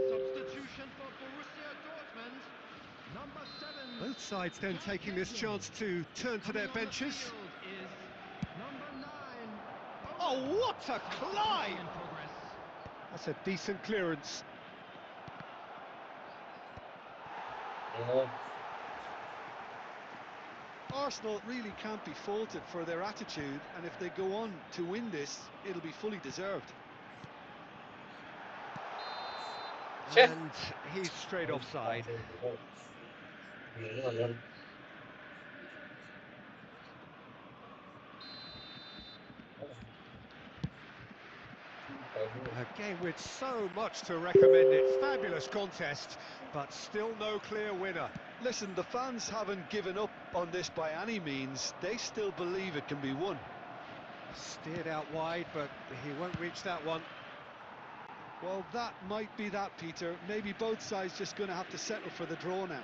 Substitution for Borussia Dortmund. Number 7. Both sides then taking this chance to turn to their benches. Is number 9. Oh, what a climb! In progress. That's a decent clearance. Arsenal really can't be faulted for their attitude, and if they go on to win this, it'll be fully deserved. And he's straight offside. A game with so much to recommend it. Fabulous contest, but still no clear winner. Listen, the fans haven't given up on this by any means. They still believe it can be won. Steered out wide, but he won't reach that one. Well, that might be that, Peter. Maybe both sides just going to have to settle for the draw now.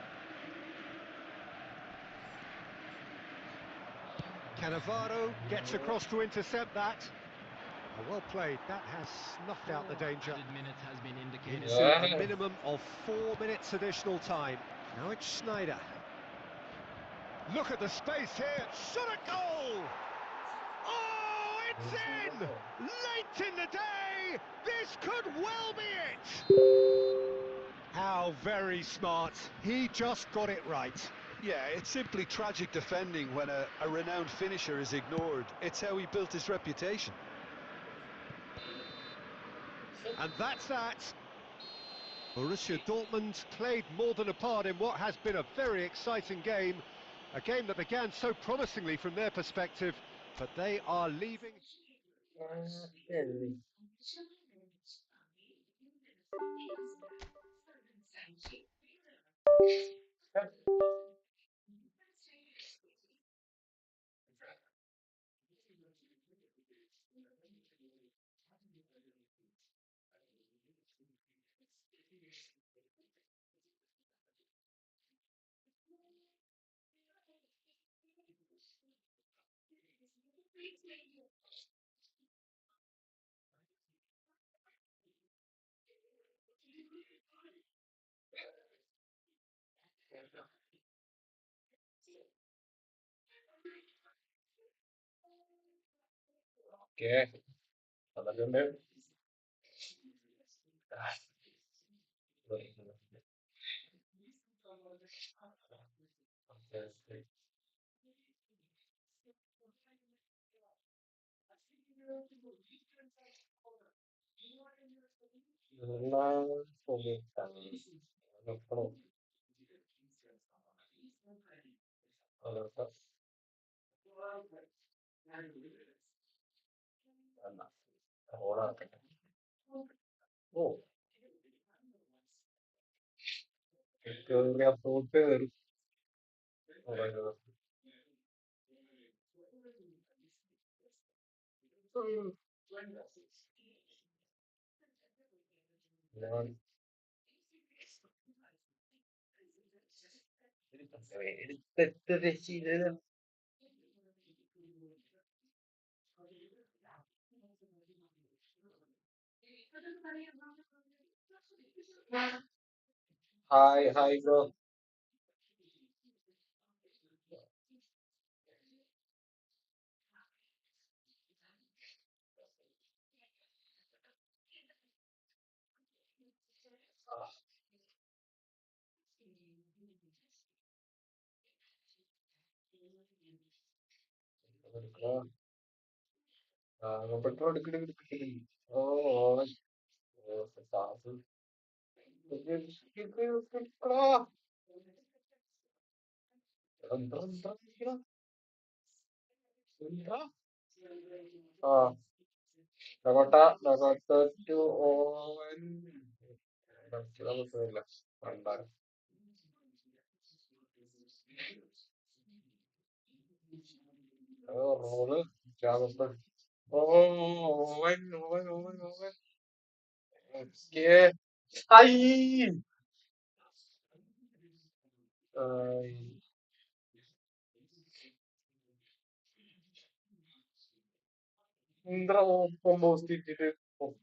Cannavaro gets across to intercept that. Oh, well played. That has snuffed out the danger. Added minutes has been indicated. Into a minimum of 4 minutes additional time. Now it's Schneider. Look at the space here. Shot a goal! Oh, it's in! Late in the day! This could well be it! How very smart. He just got it right. Yeah, it's simply tragic defending when a renowned finisher is ignored. It's how he built his reputation. And that's that. Borussia Dortmund played more than a part in what has been a very exciting game. A game that began so promisingly from their perspective, but they are leaving. Okay. അതല്ലേ Oh, കേറിയ pot കയറി എടുത്തിട്ട് Rakshita hi bro petrol എടുക്കണ ഓ സാസ് ആ Dakota to Owen. Kilometer left. Oh, roller. Java. Oh, Owen. Okay. Ay! Ay. Indra almost did it. Oh,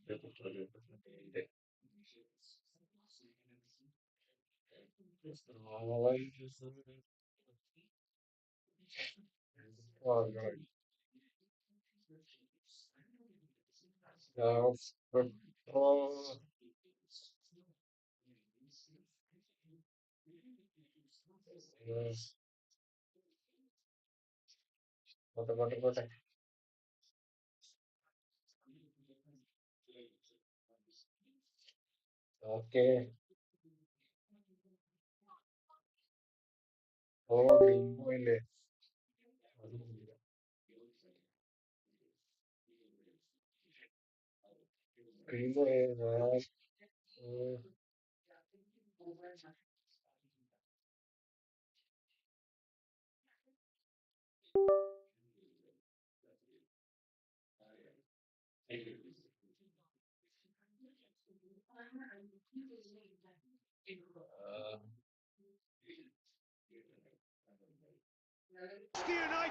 oh, God. Now, oh, yes. What? Okay. Oh, green boy. Green boy.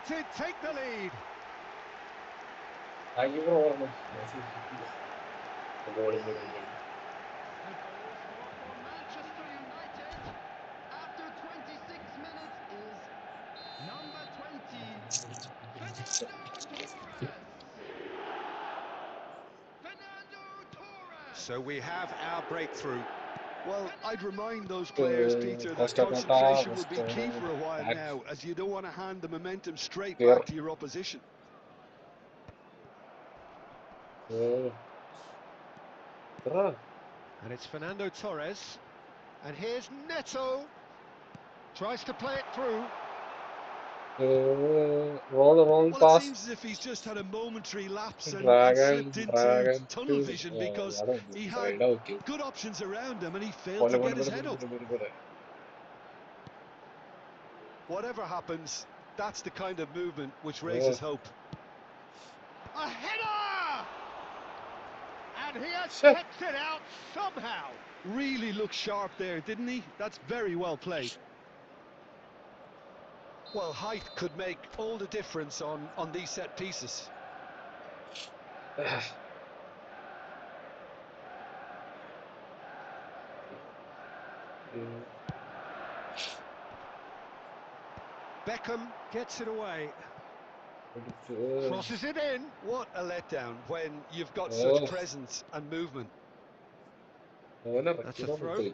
United take the lead. I give her all A goal for Manchester United after So we have our breakthrough. Well, I'd remind those players, Peter, that concentration will be key for a while now, as you don't want to hand the momentum straight back to your opposition. And it's Fernando Torres. And here's Neto. Tries to play it through. Roll Well, it pass. seems as if he's just had a momentary lapse and slipped into Dragon tunnel to vision, because he had good options around him and he failed to get his head up. Whatever happens, that's the kind of movement which raises hope. A header! And he has kept it out somehow. Really looked sharp there, didn't he? That's very well played. Well, height could make all the difference on these set pieces. Beckham gets it away. Crosses it in. What a letdown when you've got such presence and movement. That's a throw.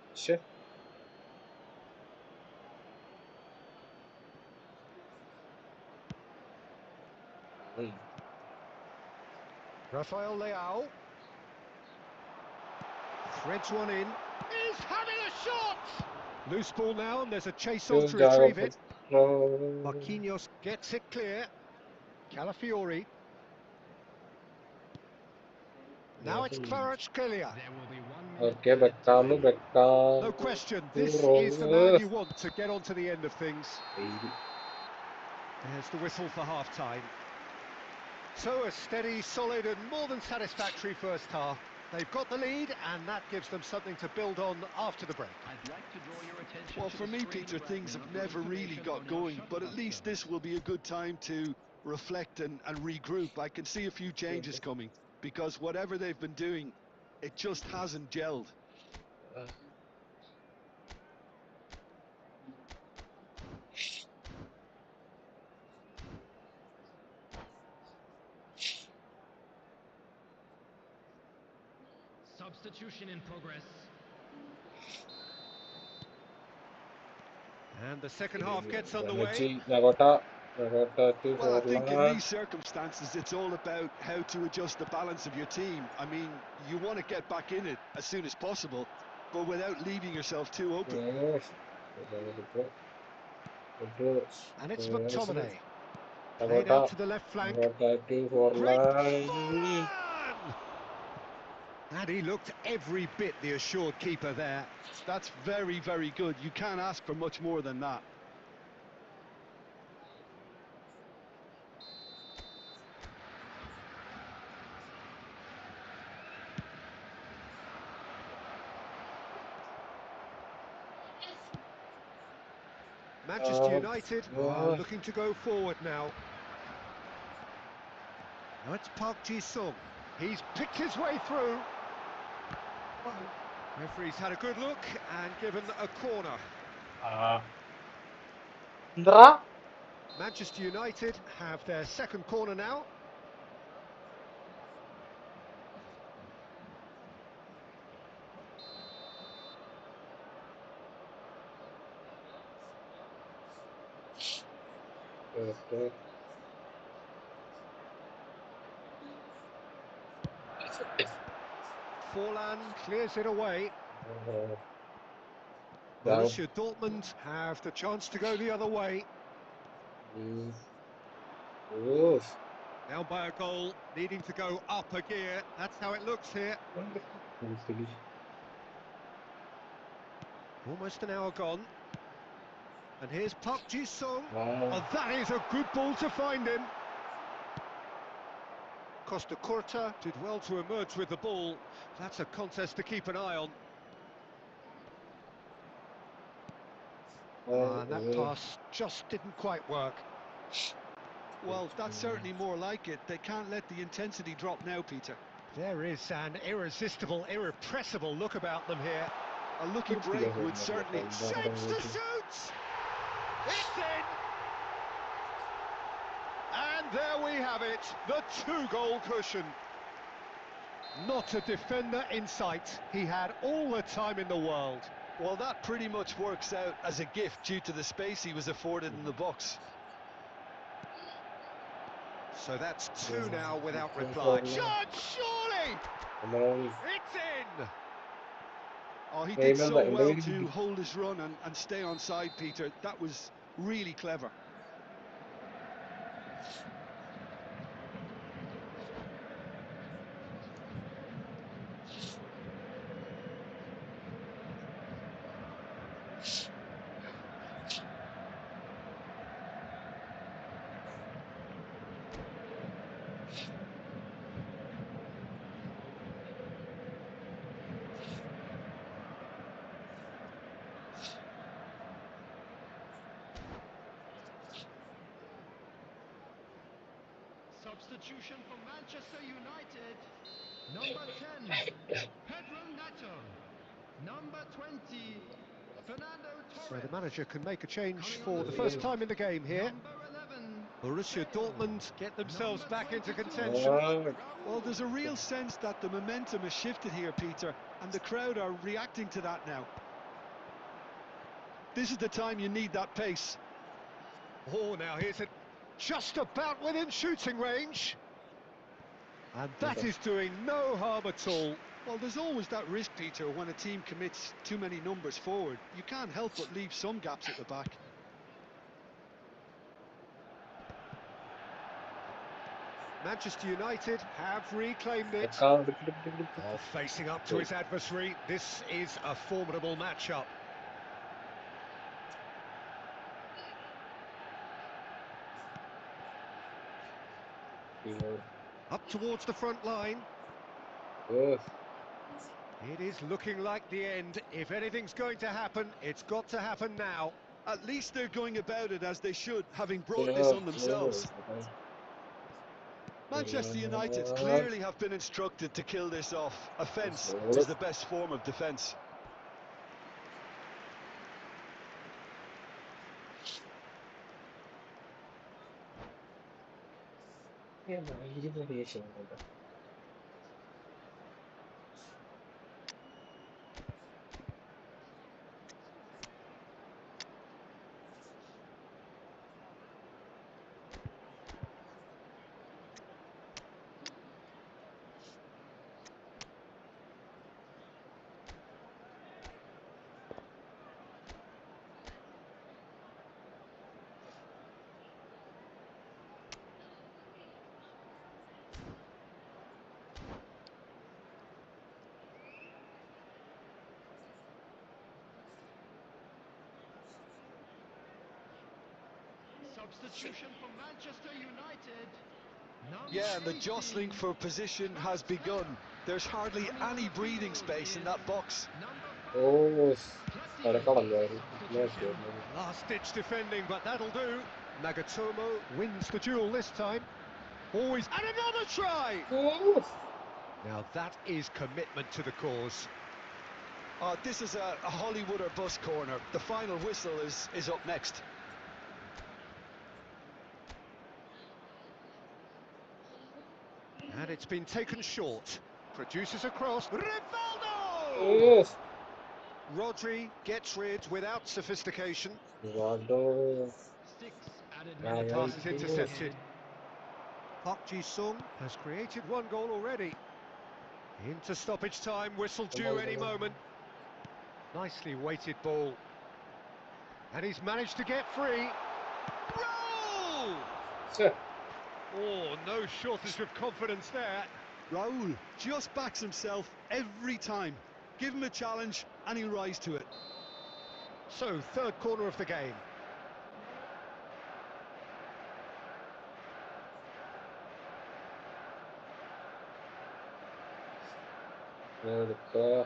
Rafael Leao threads one in. He's having a shot! Loose ball now, and there's a chase on to retrieve it. Marquinhos gets it clear. Calafiori. Now it's Kvaratskhelia. Okay, Beckham. No question, this is the man you want to get onto the end of things. There's the whistle for half-time. So a steady, solid and more than satisfactory first half. They've got the lead, and that gives them something to build on after the break. I'd like to draw your attention Well, to for me, Peter, things have never really got going, but at least this will be a good time to reflect and regroup. I can see a few changes coming, because whatever they've been doing, it just hasn't gelled. Substitution in progress. And the second half gets underway. Well, I think in these circumstances, it's all about how to adjust the balance of your team. I mean, you want to get back in it as soon as possible, but without leaving yourself too open. And it's McTominay. Played out to the left flank. Great Foreman! And he looked every bit the assured keeper there. That's very, very good. You can't ask for much more than that. Manchester United are looking to go forward now. Now it's Park Ji-sung. He's picked his way through. Referee's had a good look and given a corner. Manchester United have their second corner now. Forlan clears it away. Borussia Dortmund have the chance to go the other way. Now by a goal, needing to go up a gear. That's how it looks here. Almost an hour gone. And here's Park Ji-sung. Oh, that is a good ball to find him. Costa Curta did well to emerge with the ball. That's a contest to keep an eye on. And that pass just didn't quite work. Well, that's certainly more like it. They can't let the intensity drop now, Peter. There is an irresistible, irrepressible look about them here. A lucky break would certainly... Shapes to shoot! It's in! And there we have it, the two-goal cushion. Not a defender in sight. He had all the time in the world. Well, that pretty much works out as a gift due to the space he was afforded in the box. So that's two now without reply. Shot, surely! Come on. It's in! Oh, he did Maybe so the well individual. to hold his run and stay on side, Peter. That was really clever. Substitution for Manchester United. Number 10, Pedro Neto. Number 20, Fernando So the Torres. manager can make a change Coming for on the the first field, time in the game here. Number 11, Borussia Bale. Dortmund get themselves Number back into 22, contention. Ah, Well, there's a Raul. real sense that the momentum has shifted here, Peter, and the crowd are reacting to that now. This is the time you need that pace. Oh, now here's it. Just about within shooting range. And that is doing no harm at all. Well, there's always that risk, Peter, when a team commits too many numbers forward. You can't help but leave some gaps at the back. Manchester United have reclaimed it. Oh, facing up to his adversary. This is a formidable matchup. Up towards the front line. yes. It is looking like the end. If anything's going to happen, it's got to happen now. At least they're going about it as they should, having brought this on themselves. Manchester United clearly have been instructed to kill this off. Offence is the best form of defence. Substitution for Manchester United. Number Yeah, and the 18, jostling for position has begun. There's hardly any breathing space in that box. Number 5, Substitution. Last-ditch defending, but that'll do. Nagatomo wins the duel this time. Always, and another try! Now that is commitment to the cause. This is a Hollywood or bust corner. The final whistle is up next. And it's been taken short. Produces a cross. Rivaldo! Yes. Rodri gets rid without sophistication. Waduh. 6 added Nah, minutes. Pass is itu. intercepted. Park Ji-sung has created one goal already. Into stoppage time, whistle due any moment. Nicely weighted ball. And he's managed to get free. Goal! Sir. Oh, no shortage of confidence there. Raul just backs himself every time. Give him a challenge and he'll rise to it. So, third corner of the game. Betul.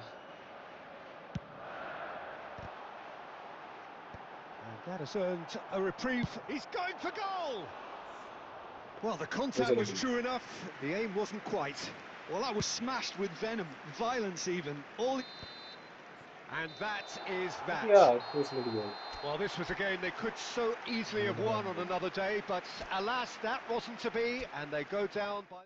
And that has earned a reprieve. He's going for goal! Well, the contact was true enough. The aim wasn't quite. Well, that was smashed with venom, violence even. And that is that. Ya, itu sendiri. Well, this was a game they could so easily have won on another day, but alas, that wasn't to be, and they go down by...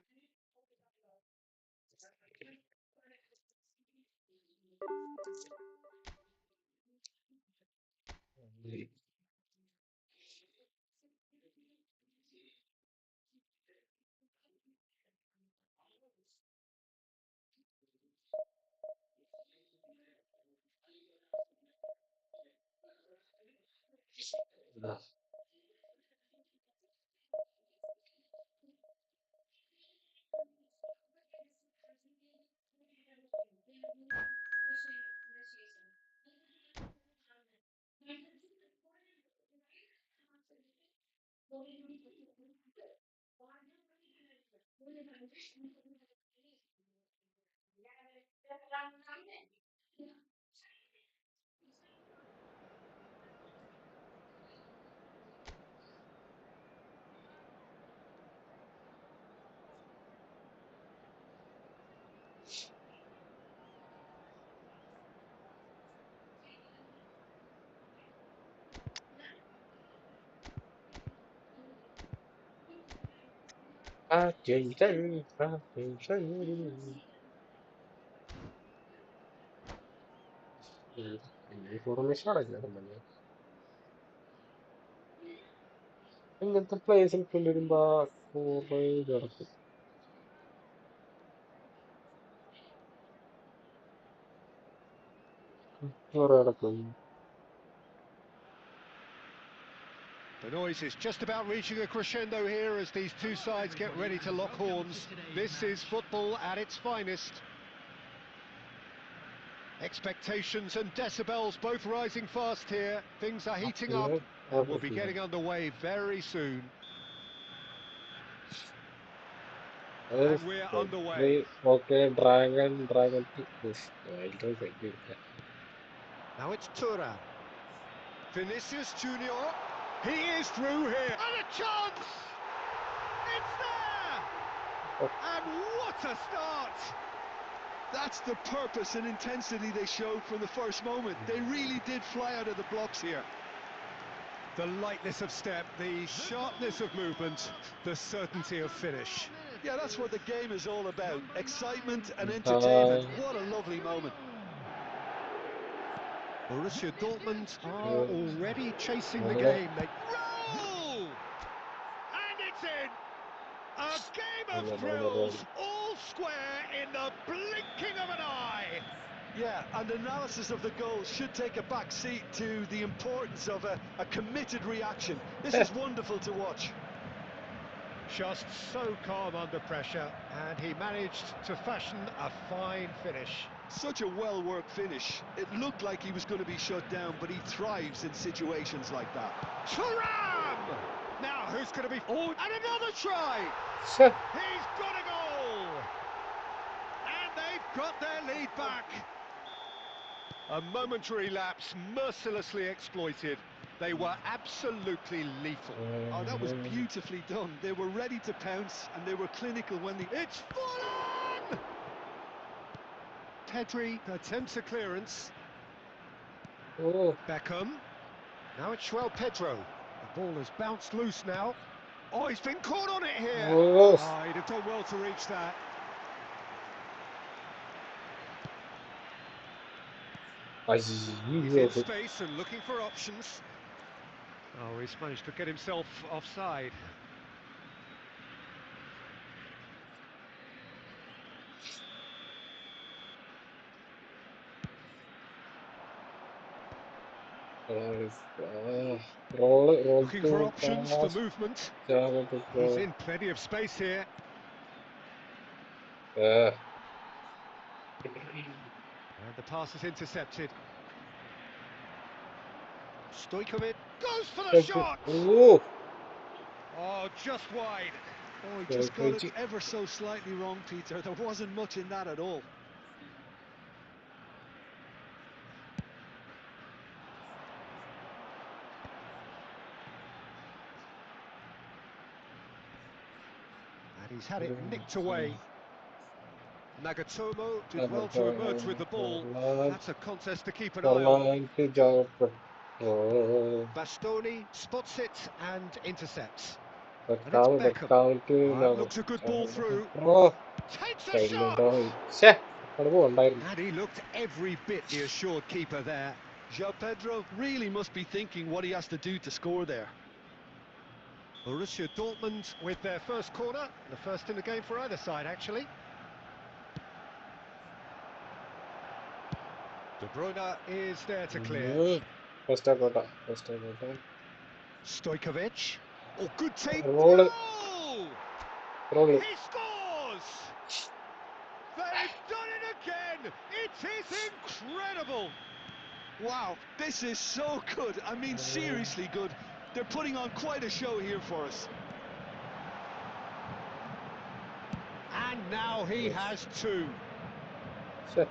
ഇങ്ങനത്തെ place കൊണ്ടുവരുമ്പോ കുറെ കിടക്കും. കുറെ കിടക്കും. The noise is just about reaching a crescendo here as these two sides get ready to lock horns. This is football at its finest. Expectations and decibels both rising fast here. Things are heating up and we'll be getting underway very soon. And we're underway. Okay, dragon. Now it's Thuram. Vinicius Junior. He is through here. And a chance! It's there! And what a start! That's the purpose and intensity they showed from the first moment. They really did fly out of the blocks here. The lightness of step, the sharpness of movement, the certainty of finish. Yeah, that's what the game is all about. Excitement and entertainment. What a lovely moment. Borussia Dortmund are already chasing the game. They roll! And it's in! A game of thrills, all square in the blinking of an eye. Yeah, and analysis of the goal should take a back seat to the importance of a committed reaction. This is wonderful to watch. Just so calm under pressure, and he managed to fashion a fine finish. Such a well-worked finish. It looked like he was going to be shut down, but he thrives in situations like that. Thuram! Now who's going to be... Oh, and another try! He's got a goal! And they've got their lead back. A momentary lapse mercilessly exploited. They were absolutely lethal. Oh, that was beautifully done. They were ready to pounce, and they were clinical when they... It's full on! Pedri attempts a clearance. Beckham. Now it's João Pedro. The ball has bounced loose now. Oh, he's been caught on it here. Oh, he'd have done well to reach that. He's in space and looking for options. Oh, he's managed to get himself offside. Looking for options for movement. He's in plenty of space here. And the pass is intercepted. Stojkovic goes for the shot! Oh, just wide. Oh, he just got it ever so slightly wrong, Peter. There wasn't much in that at all. And he's had it nicked away. Nagatomo did well to emerge with the ball. That's a contest to keep an eye on. Bastoni spots it and intercepts. And it's Beckham. Looks a good ball through. Takes a shot! And he looked every bit the assured keeper there. João Pedro really must be thinking what he has to do to score there. Borussia Dortmund with their first corner, the first in the game for either side, actually. De Bruyne is there to clear. First quarter. Stojkovic. Oh, good take. Roll. Goal! He scores! They've done it again! It is incredible! Wow, this is so good. I mean, seriously good. They're putting on quite a show here for us. And now he has two. Shit.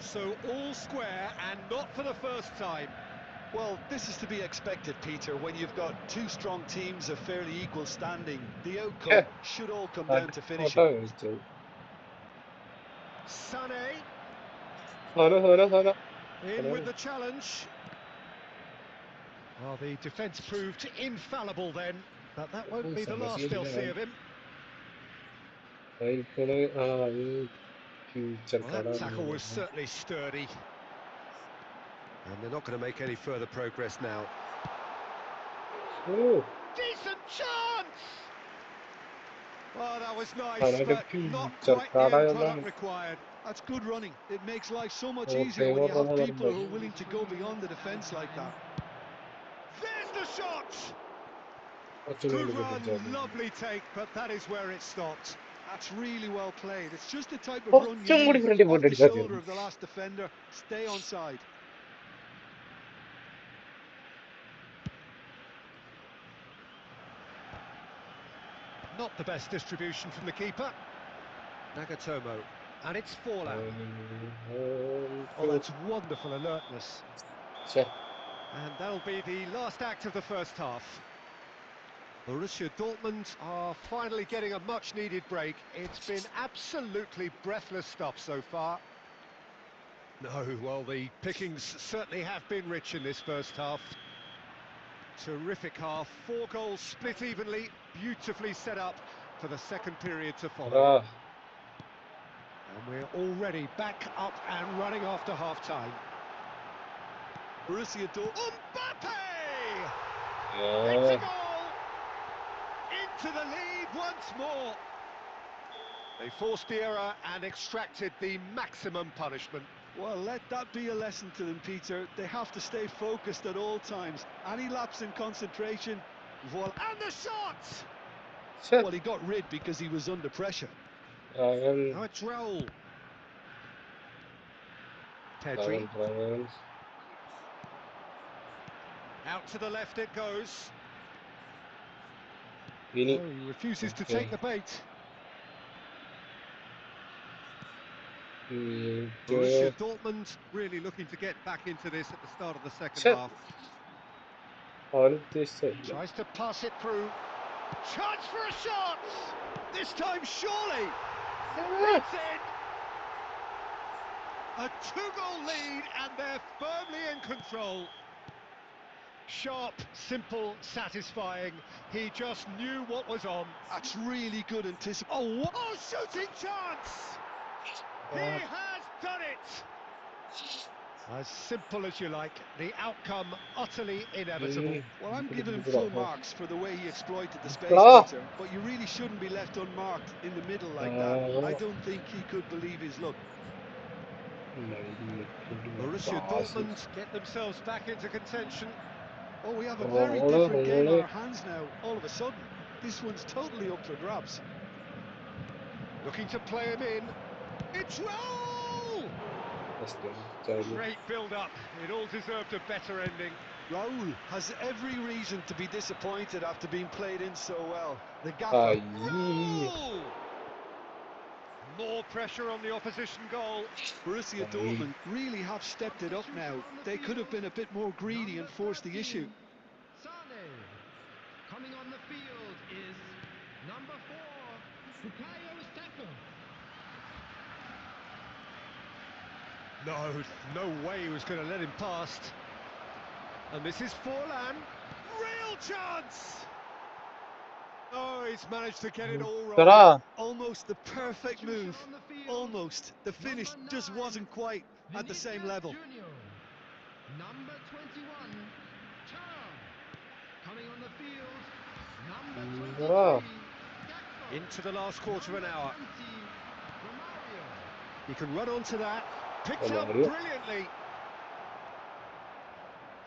So all square and not for the first time. Well, this is to be expected, Peter, when you've got two strong teams of fairly equal standing. The outcome should all come down to finishing. Sané. Sana. In with the challenge. Well, the defence proved infallible then, but that won't be the last they'll see of him. Well, that tackle was certainly sturdy. And they're not going to make any further progress now. Decent chance! Oh, that was nice, but not quite the end product required. That's good running. It makes life so much easier when you have people who are willing to go beyond the defence like that. There's the shot! Good run, lovely take, but that is where it stopped. That's really well played. It's just the type of run you need. Off the shoulder of the last defender. Stay on side. Not the best distribution from the keeper. Nagatomo. And it's Forlan. Oh, that's wonderful alertness. Sure. And that'll be the last act of the first half. Borussia Dortmund are finally getting a much-needed break. It's been absolutely breathless stuff so far. No, well, the pickings certainly have been rich in this first half. Terrific half, 4 goals split evenly, beautifully set up for the second period to follow. And we're already back up and running after half-time. Borussia Dortmund. Mbappe! It's a goal! Into the lead once more. They forced the error and extracted the maximum punishment. Well, let that be a lesson to them, Peter. They have to stay focused at all times. Any lapse in concentration, voila. And the shot! Well, he got rid because he was under pressure. Now it's Raul. Pedri. Out to the left it goes. Oh, he refuses to take the bait. Borussia Dortmund really looking to get back into this at the start of the second half. Tries to pass it through. Chance for a shot! This time surely! It's in! A 2-goal lead and they're firmly in control. Sharp, simple, satisfying. He just knew what was on. That's really good anticipation. Oh, shooting chance! He has done it! As simple as you like, the outcome utterly inevitable. Well, I'm giving him full marks for the way he exploited the space, Peter, but you really shouldn't be left unmarked in the middle like that. I don't think he could believe his luck. Borussia Dortmund get themselves back into contention. Oh, we have a very different game on our hands now, all of a sudden. This one's totally up for grabs. Looking to play him in. It's Raul! Great build-up. It all deserved a better ending. Raul has every reason to be disappointed after being played in so well. The gaffer. Raul! More pressure on the opposition goal. Borussia Dortmund really have stepped it up now. They could have been a bit more greedy and forced the issue. Sané. Coming on the field is number 4, Bukayo Saka. No way he was going to let him past. And this is Forlan. Real chance! Oh, he's managed to get it all right. Almost the perfect move. Almost. The finish just wasn't quite at the same level. Number 21, Turn. Coming on the field, number 23, Gakpo. Into the last quarter of an hour. 20, Romario. He can run onto that. Picked out Romario. brilliantly.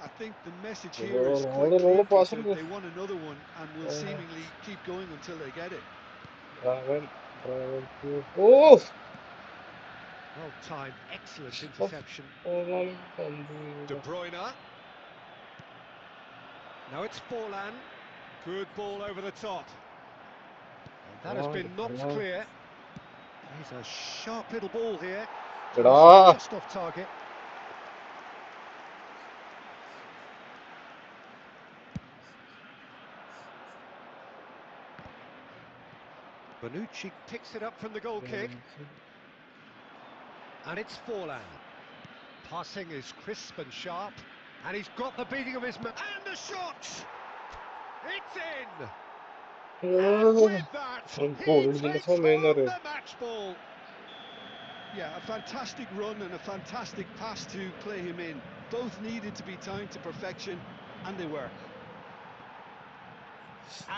I think the message here is quite clear, Peter. They want another one and will seemingly keep going until they get it. Raven. Oh! Well timed, excellent interception. De Bruyne. Now it's Forlan. Good ball over the top. And that has been knocked clear. He's a sharp little ball here. Just off target. Bonucci picks it up from the goal kick. And it's Forlan. Passing is crisp and sharp. And he's got the beating of his man. And the shot! It's in! And with that, he takes home the match ball. Yeah, a fantastic run and a fantastic pass to play him in. Both needed to be timed to perfection, and they were.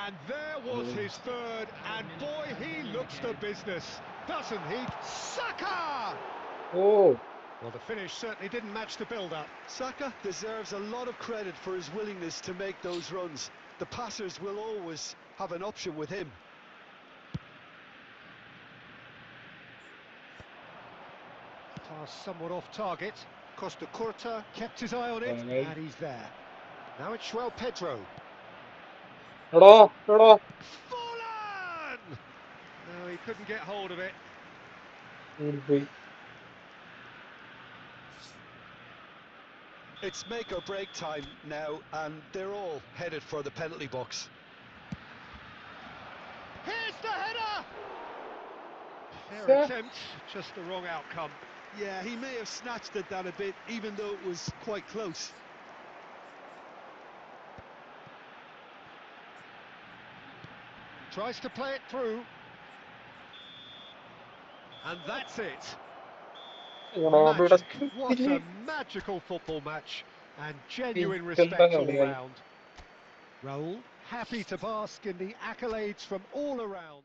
And there was his third, and boy, he looks the business, doesn't he? Saka! Oh! Well, the finish certainly didn't match the build-up. Saka deserves a lot of credit for his willingness to make those runs. The passers will always have an option with him. Pass somewhat off target. Costa Curta kept his eye on it, and he's there. Now it's João Pedro. Forlan! Forlan! No, he couldn't get hold of it. It's make or break time now, and they're all headed for the penalty box. Here's the header! Fair attempt, just the wrong outcome. Yeah, he may have snatched at that a bit, even though it was quite close. Tries to play it through. And that's it. Magic. What a magical football match. And genuine respect all round. Raul, happy to bask in the accolades from all around.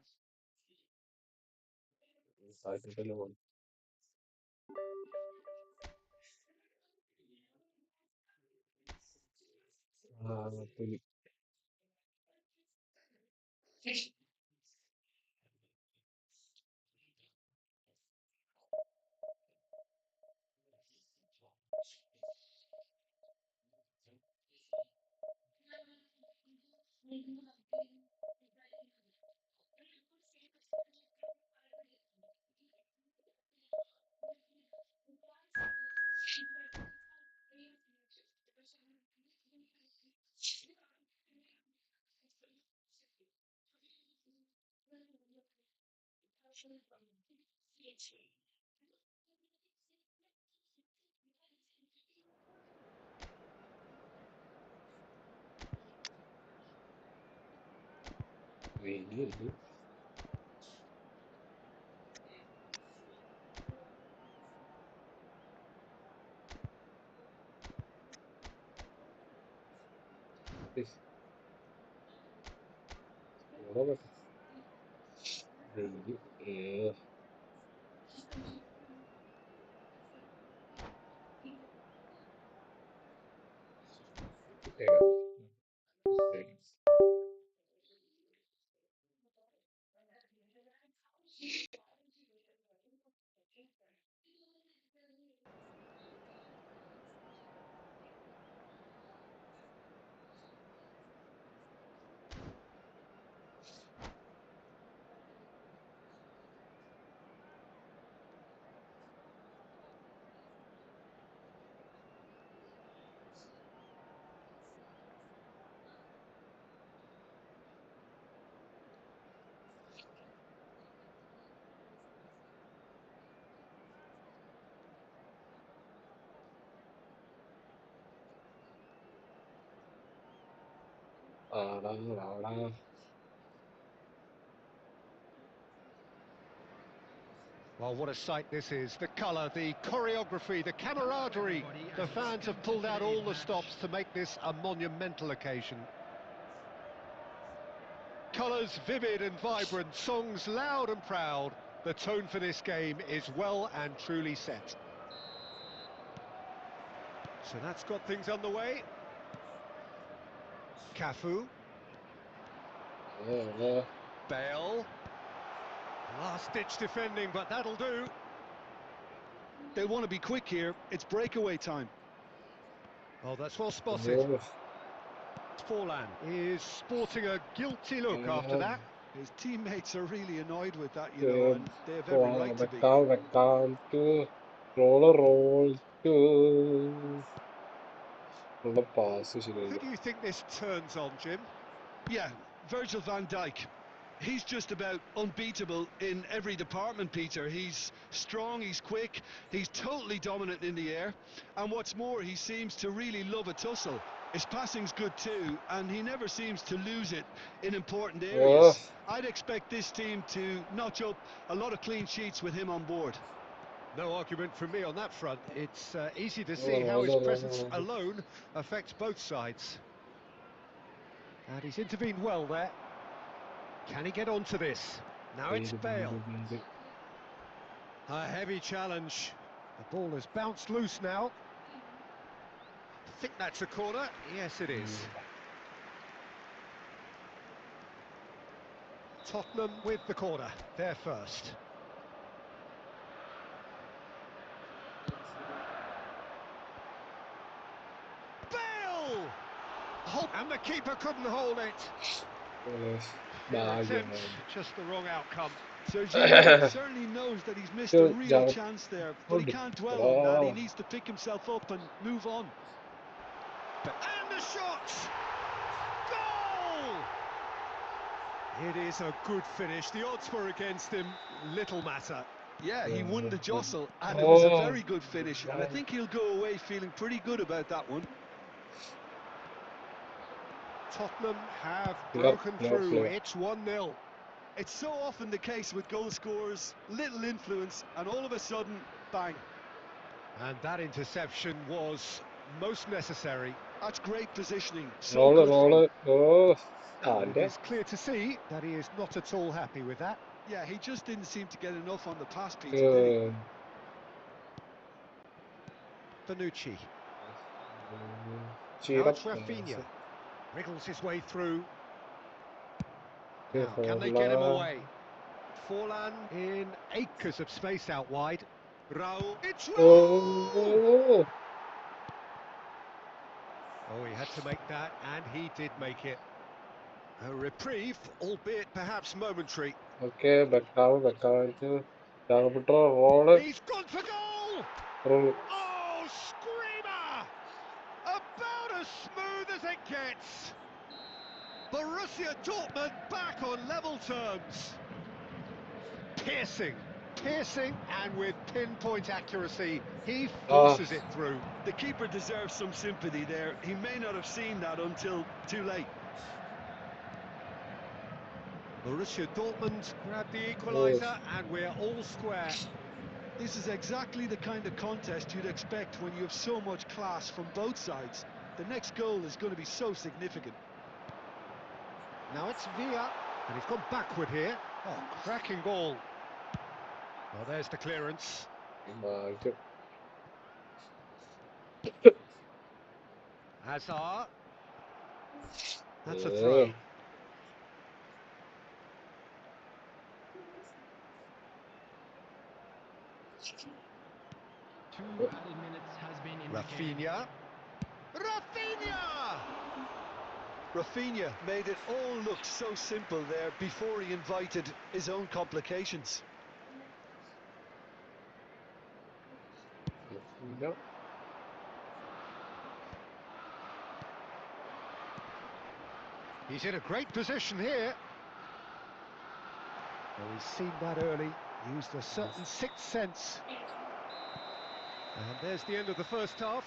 Well, what a sight this is. The colour, the choreography, the camaraderie. The fans have pulled out all the stops to make this a monumental occasion. Colours vivid and vibrant, songs loud and proud. The tone for this game is well and truly set. So that's got things underway. Cafu. Bale. Last-ditch defending, but that'll do. They want to be quick here. It's breakaway time. Oh, that's well spotted. Forlan is sporting a guilty look after that. His teammates are really annoyed with that, you know, and they have every right to be. Back down to roll to the pass. Who do you think this turns on, Jim? Yeah, Virgil van Dijk. He's just about unbeatable in every department, Peter. He's strong, he's quick, he's totally dominant in the air. And what's more, he seems to really love a tussle. His passing's good too, and he never seems to lose it in important areas. I'd expect this team to notch up a lot of clean sheets with him on board. No argument from me on that front. It's easy to see how his presence alone affects both sides. And he's intervened well there. Can he get onto this? Now it's Bale. A heavy challenge. The ball has bounced loose now. I think that's a corner. Yes, it is. Tottenham with the corner. They're first. Bale! Oh, and the keeper couldn't hold it. Attempt, just the wrong outcome. Sergio certainly knows that he's missed a real chance there, but he can't dwell on that. He needs to pick himself up and move on. And the shot! Goal! It is a good finish. The odds were against him. Little matter. Yeah, he won the jostle, and it was a very good finish. And I think he'll go away feeling pretty good about that one. Tottenham have broken through. It's 1-0. It's so often the case with goal scorers, little influence, and all of a sudden, bang. And that interception was most necessary. That's great positioning. So it is clear to see that he is not at all happy with that. Yeah, he just didn't seem to get enough on the pass, Peter, did he? Bonucci. Now it's Rafinha. Wriggles his way through. Now, can they get him away? Forlan in acres of space out wide. Raul. It's Raul! Oh, he had to make that, and he did make it. A reprieve, albeit perhaps momentary. Okay, back down into roll. He's gone for goal! Oh, screamer! About as smooth as it gets. Borussia Dortmund back on level terms. Piercing, and with pinpoint accuracy, he forces it through. The keeper deserves some sympathy there. He may not have seen that until too late. Borussia Dortmund grab the equaliser, and we're all square. This is exactly the kind of contest you'd expect when you have so much class from both sides. The next goal is going to be so significant. Now it's Villa, and he's gone backward here. Oh, cracking ball. Well, there's the clearance. Hazard. That's a throw. 2 added minutes has been indicated. Rafinha made it all look so simple there before he invited his own complications. He's in a great position here. Well, he's seen that early, used a certain sixth sense. And there's the end of the first half.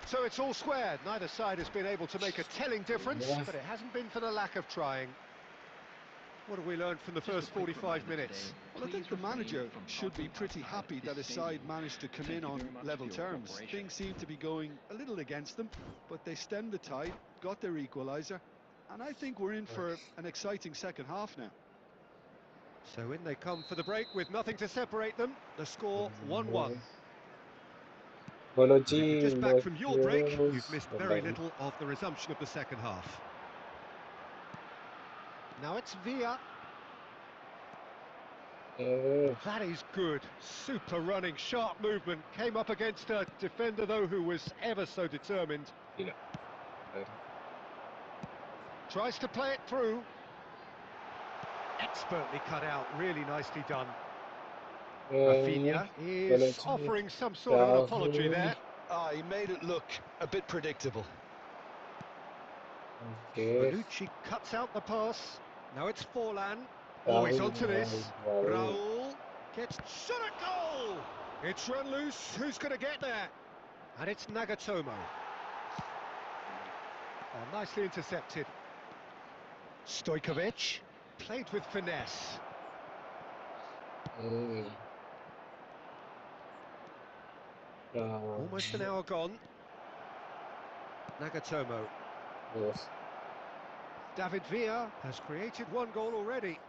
So it's all square. Neither side has been able to make a telling difference, but it hasn't been for the lack of trying. What have we learned from the Just a first quick 45 reminder minutes? today, Well, I think please the refrain manager from should be talking pretty outside happy this that his side stadium. managed to come Thank in you on very much level for your terms. cooperation. Things seemed to be going a little against them, but they stemmed the tide, got their equaliser, and I think we're in for an exciting second half now. So in they come for the break with nothing to separate them. The score 1-1. And if you're just back from your break, you've missed very little of the resumption of the second half. Now it's Villa. That is good. Super running, sharp movement. Came up against a defender, though, who was ever so determined. Tries to play it through. Expertly cut out, really nicely done. Rafinha is offering some sort of an apology there. He made it look a bit predictable. Bonucci cuts out the pass. Now it's Forlan. Oh, he's onto this. Raul gets shot at goal. It's run loose. Who's going to get there? And it's Nagatomo. Oh, nicely intercepted. Stojkovic played with finesse. Almost an hour gone. Nagatomo. David Villa has created one goal already.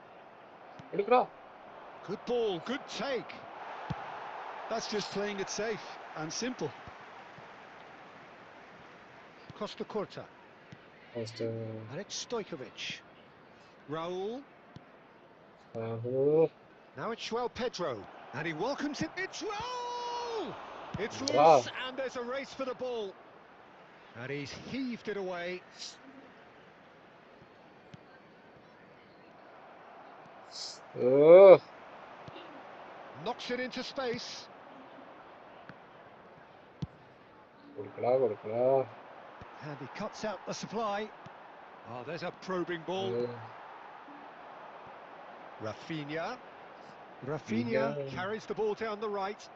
Good ball, good take. That's just playing it safe and simple. Costa Curta. And it's Stojkovic. Raul. Now it's João Pedro. And he welcomes it. It's Raul! It's loose, and there's a race for the ball. And he's heaved it away. Knocks it into space. And he cuts out the supply. Oh, there's a probing ball. Rafinha. Rafinha carries the ball down the right.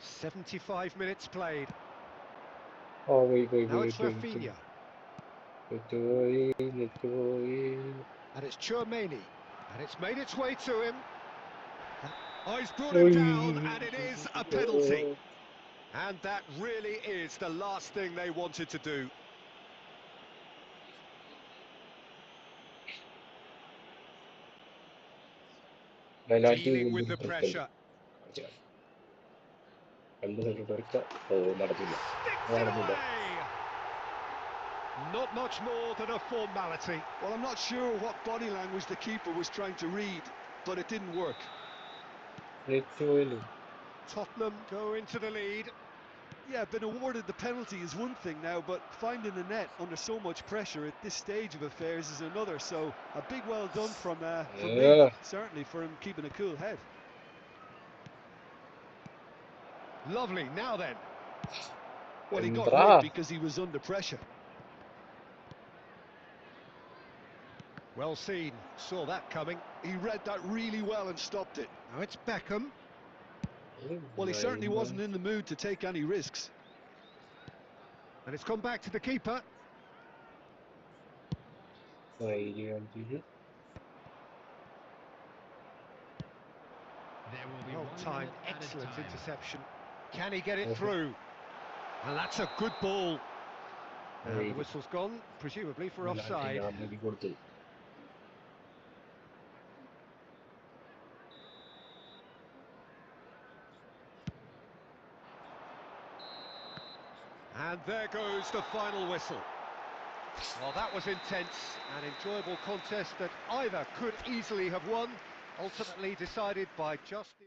75 minutes played. Now it's Rafinha. And it's Tchouaméni. And it's made its way to him. Oh, he's brought him down, and it is a penalty. And that really is the last thing they wanted to do. Dealing with the pressure. Sticks it away. Not much more than a formality. Well, I'm not sure what body language the keeper was trying to read, but it didn't work. Tottenham go into the lead. Yeah, being awarded the penalty is one thing now, but finding the net under so much pressure at this stage of affairs is another. So a big well done from me, certainly for him keeping a cool head. Lovely, now then. Well, he got rid because he was under pressure. Well seen, saw that coming. He read that really well and stopped it. Now it's Beckham. Well, he certainly wasn't in the mood to take any risks. And it's come back to the keeper. Well timed, excellent interception. Can he get it through? And that's a good ball. And the whistle's gone, presumably for offside. And there goes the final whistle. Well, that was intense, an enjoyable contest that either could easily have won, ultimately decided by just the...